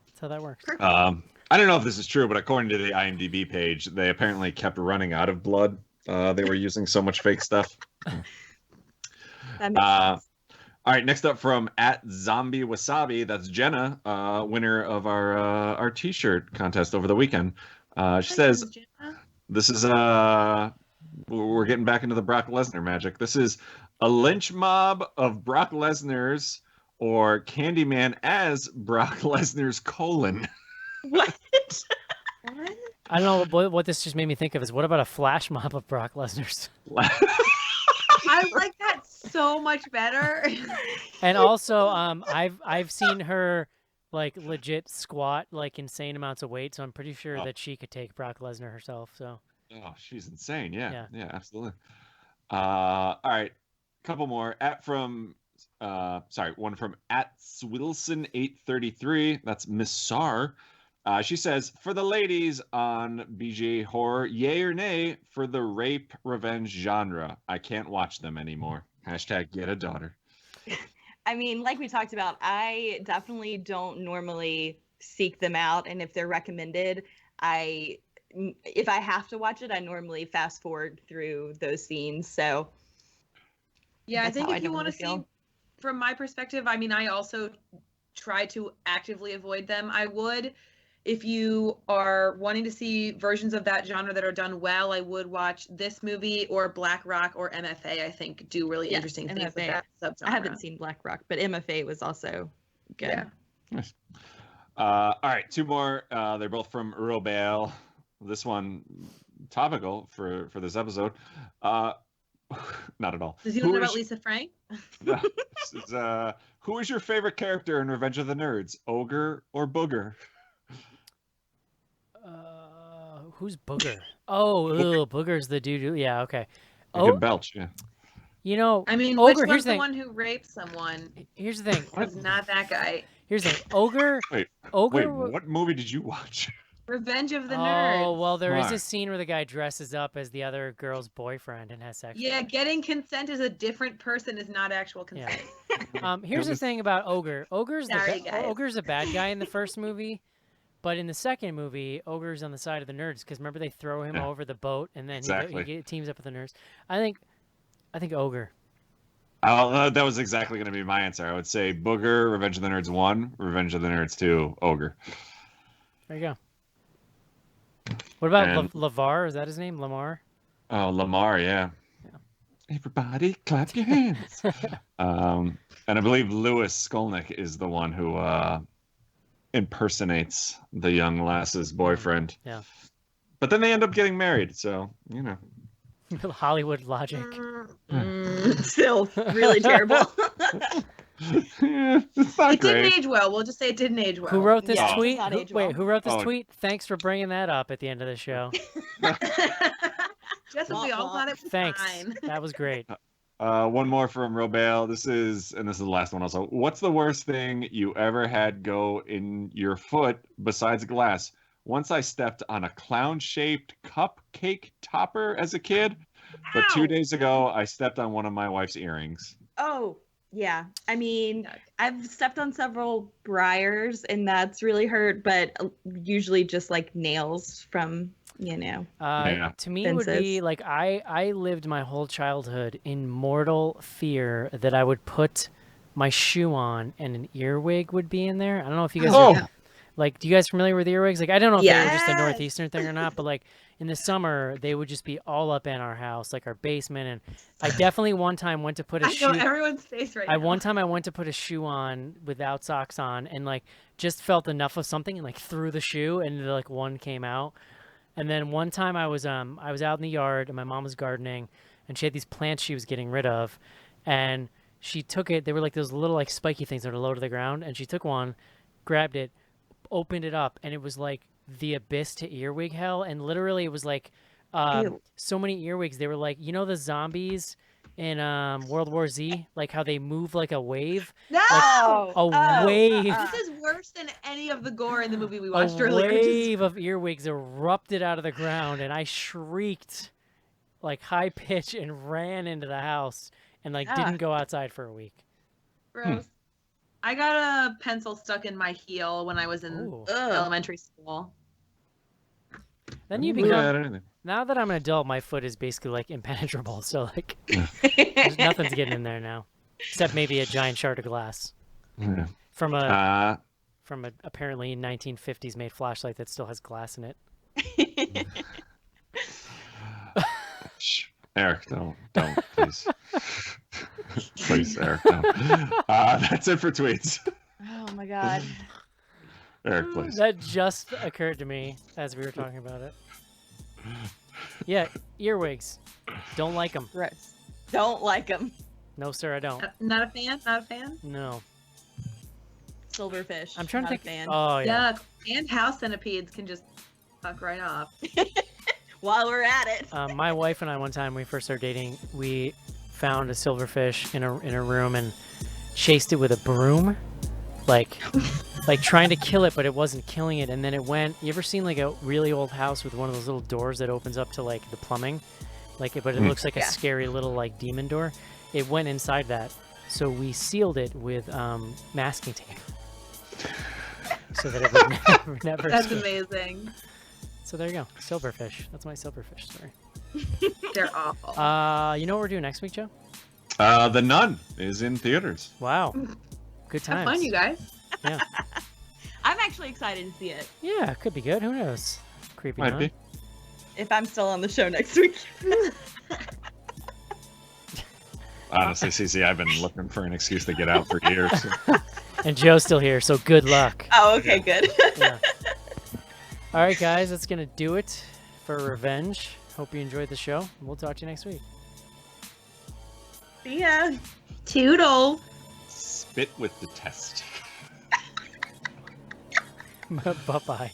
[SPEAKER 2] That's how that works.
[SPEAKER 3] I don't know if this is true, but according to the IMDb page, they apparently kept running out of blood. They were using so much fake stuff.
[SPEAKER 5] That makes sense.
[SPEAKER 3] All right, next up from @ZombieWasabi, that's Jenna, winner of our T-shirt contest over the weekend. She says, "This is we're getting back into the Brock Lesnar magic. This is a lynch mob of Brock Lesnar's or Candyman as Brock Lesnar's colon."
[SPEAKER 5] What?
[SPEAKER 2] I don't know what this just made me think of is what about a flash mob of Brock Lesnar's?
[SPEAKER 4] I like that so much better.
[SPEAKER 2] And also, I've seen her like legit squat like insane amounts of weight, so I'm pretty sure that she could take Brock Lesnar herself. So.
[SPEAKER 3] Oh, she's insane. Yeah, absolutely. All right, couple more. One from @Swilson833. That's Miss Sar. She says, for the ladies on BGH Horror, yay or nay for the rape revenge genre. I can't watch them anymore. #get a daughter.
[SPEAKER 5] I mean, like we talked about, I definitely don't normally seek them out. And if they're recommended, if I have to watch it, I normally fast forward through those scenes. So
[SPEAKER 4] yeah, I think if you want to see, from my perspective, I mean, I also try to actively avoid them. I would, if you are wanting to see versions of that genre that are done well, I would watch this movie or Black Rock or MFA. I think do really interesting things with that subgenre.
[SPEAKER 5] I haven't seen Black Rock, but MFA was also good.
[SPEAKER 4] Yeah.
[SPEAKER 3] Nice. All right, two more. They're both from Urobale. This one topical for this episode. Not at all.
[SPEAKER 4] Does he know about Lisa Frank?
[SPEAKER 3] No. This is, who is your favorite character in Revenge of the Nerds? Ogre or Booger?
[SPEAKER 2] Who's Booger? Oh, Booger's the dude. Yeah, okay.
[SPEAKER 3] You can belch, yeah.
[SPEAKER 2] You know,
[SPEAKER 4] I mean,
[SPEAKER 2] Ogre,
[SPEAKER 4] which one's the one who raped someone?
[SPEAKER 2] Here's the thing.
[SPEAKER 4] It's not that guy.
[SPEAKER 2] Here's the thing. Ogre.
[SPEAKER 3] Wait,
[SPEAKER 2] Ogre.
[SPEAKER 3] What movie did you watch?
[SPEAKER 4] Revenge of the Nerds.
[SPEAKER 2] Oh, well, there is a scene where the guy dresses up as the other girl's boyfriend and has sex.
[SPEAKER 4] Yeah, getting consent as a different person is not actual consent.
[SPEAKER 2] Yeah. Here's the thing about Ogre. Ogre's a bad guy in the first movie. But in the second movie, Ogre's on the side of the nerds because remember they throw him over the boat and then he teams up with the nerds. I think Ogre.
[SPEAKER 3] Oh, that was exactly going to be my answer. I would say Booger, Revenge of the Nerds 1, Revenge of the Nerds 2, Ogre.
[SPEAKER 2] There you go. What about LeVar? Is that his name? Lamar?
[SPEAKER 3] Oh, Lamar, yeah. Everybody clap your hands. And I believe Louis Skolnick is the one who impersonates the young lass's boyfriend.
[SPEAKER 2] Yeah.
[SPEAKER 3] But then they end up getting married, so, you know.
[SPEAKER 2] Hollywood logic.
[SPEAKER 5] Still really terrible.
[SPEAKER 3] Yeah, it's not
[SPEAKER 4] it
[SPEAKER 3] great.
[SPEAKER 4] didn't age well. We'll just say it didn't age well.
[SPEAKER 2] Who wrote this tweet?
[SPEAKER 5] Who
[SPEAKER 2] who wrote this tweet? Thanks for bringing that up at the end of the show.
[SPEAKER 4] Just as we all thought it was
[SPEAKER 2] Thanks.
[SPEAKER 4] fine.
[SPEAKER 2] That was great.
[SPEAKER 3] One more from Robale. This is the last one also. What's the worst thing you ever had go in your foot besides glass? Once I stepped on a clown-shaped cupcake topper as a kid, but 2 days ago I stepped on one of my wife's earrings.
[SPEAKER 5] Oh, yeah. I mean, I've stepped on several briars and that's really hurt, but usually just like nails from,
[SPEAKER 3] Yeah.
[SPEAKER 2] To me, it would be
[SPEAKER 5] fences.
[SPEAKER 2] like I lived my whole childhood in mortal fear that I would put my shoe on and an earwig would be in there. I don't know if you guys are, like, do you guys familiar with earwigs? Like, I don't know if they were just a
[SPEAKER 5] Yes.
[SPEAKER 2] Northeastern thing or not, but like in the summer, they would just be all up in our house, like our basement. And I definitely one time went to put a
[SPEAKER 4] I
[SPEAKER 2] shoe.
[SPEAKER 4] know everyone's face right now.
[SPEAKER 2] One time I went to put a shoe on without socks on and like just felt enough of something and like threw the shoe and like one came out. And then one time I was out in the yard and my mom was gardening and she had these plants she was getting rid of and she took it. They were like those little like spiky things that are low to the ground, and she took one, grabbed it, opened it up, and it was like the abyss to earwig hell. And literally it was like
[SPEAKER 5] Ew.
[SPEAKER 2] so many earwigs. They were like, you know, the zombies in World War Z, like how they move like a wave.
[SPEAKER 4] No!
[SPEAKER 2] A wave.
[SPEAKER 4] This is worse than any of the gore in the movie we
[SPEAKER 2] A
[SPEAKER 4] watched earlier.
[SPEAKER 2] wave of earwigs erupted out of the ground, and I shrieked like high pitch and ran into the house and like didn't go outside for a week.
[SPEAKER 4] Gross. I got a pencil stuck in my heel when I was in
[SPEAKER 2] Ooh.
[SPEAKER 4] elementary school.
[SPEAKER 2] Then you become. Now that I'm an adult, my foot is basically like impenetrable. So like, nothing's getting in there now, except maybe a giant shard of glass from a apparently 1950s made flashlight that still has glass in it.
[SPEAKER 3] Eric, don't, please. Please, Eric, don't. That's it for tweets.
[SPEAKER 5] Oh my god.
[SPEAKER 3] Eric, please.
[SPEAKER 2] That just occurred to me as we were talking about it. Yeah, earwigs. Don't like them.
[SPEAKER 5] Gross. Don't like them.
[SPEAKER 2] No, sir, I don't.
[SPEAKER 4] Not a fan? Not a fan?
[SPEAKER 2] No.
[SPEAKER 5] Silverfish.
[SPEAKER 2] I'm trying
[SPEAKER 5] not
[SPEAKER 2] to
[SPEAKER 5] a
[SPEAKER 2] think.
[SPEAKER 5] fan.
[SPEAKER 2] Oh, yeah.
[SPEAKER 4] Yeah, and house centipedes can just fuck right off.
[SPEAKER 5] While we're at it.
[SPEAKER 2] My wife and I, one time we first started dating, we found a silverfish in a room and chased it with a broom, like trying to kill it, but it wasn't killing it. And then it went. You ever seen like a really old house with one of those little doors that opens up to like the plumbing, but it looks like a scary little like demon door. It went inside that, so we sealed it with masking tape, so that it would never.
[SPEAKER 4] That's
[SPEAKER 2] escape.
[SPEAKER 4] amazing.
[SPEAKER 2] So there you go, silverfish. That's my silverfish story.
[SPEAKER 4] They're awful.
[SPEAKER 2] You know what we're doing next week, Joe?
[SPEAKER 3] The Nun is in theaters.
[SPEAKER 2] Wow, good
[SPEAKER 4] Have
[SPEAKER 2] times.
[SPEAKER 4] fun, you guys.
[SPEAKER 2] Yeah,
[SPEAKER 5] I'm actually excited to see it.
[SPEAKER 2] yeah, could be good. Who knows? Creepy.
[SPEAKER 3] Might
[SPEAKER 2] nun.
[SPEAKER 3] be.
[SPEAKER 5] If I'm still on the show next week.
[SPEAKER 3] Honestly, Cece, I've been looking for an excuse to get out for years.
[SPEAKER 2] And Joe's still here, so good luck.
[SPEAKER 5] Oh, okay, good.
[SPEAKER 2] Yeah. All right, guys, that's gonna do it for Revenge. Hope you enjoyed the show. We'll talk to you next week.
[SPEAKER 5] See ya.
[SPEAKER 4] Toodle.
[SPEAKER 3] Spit with the test.
[SPEAKER 2] Bye-bye.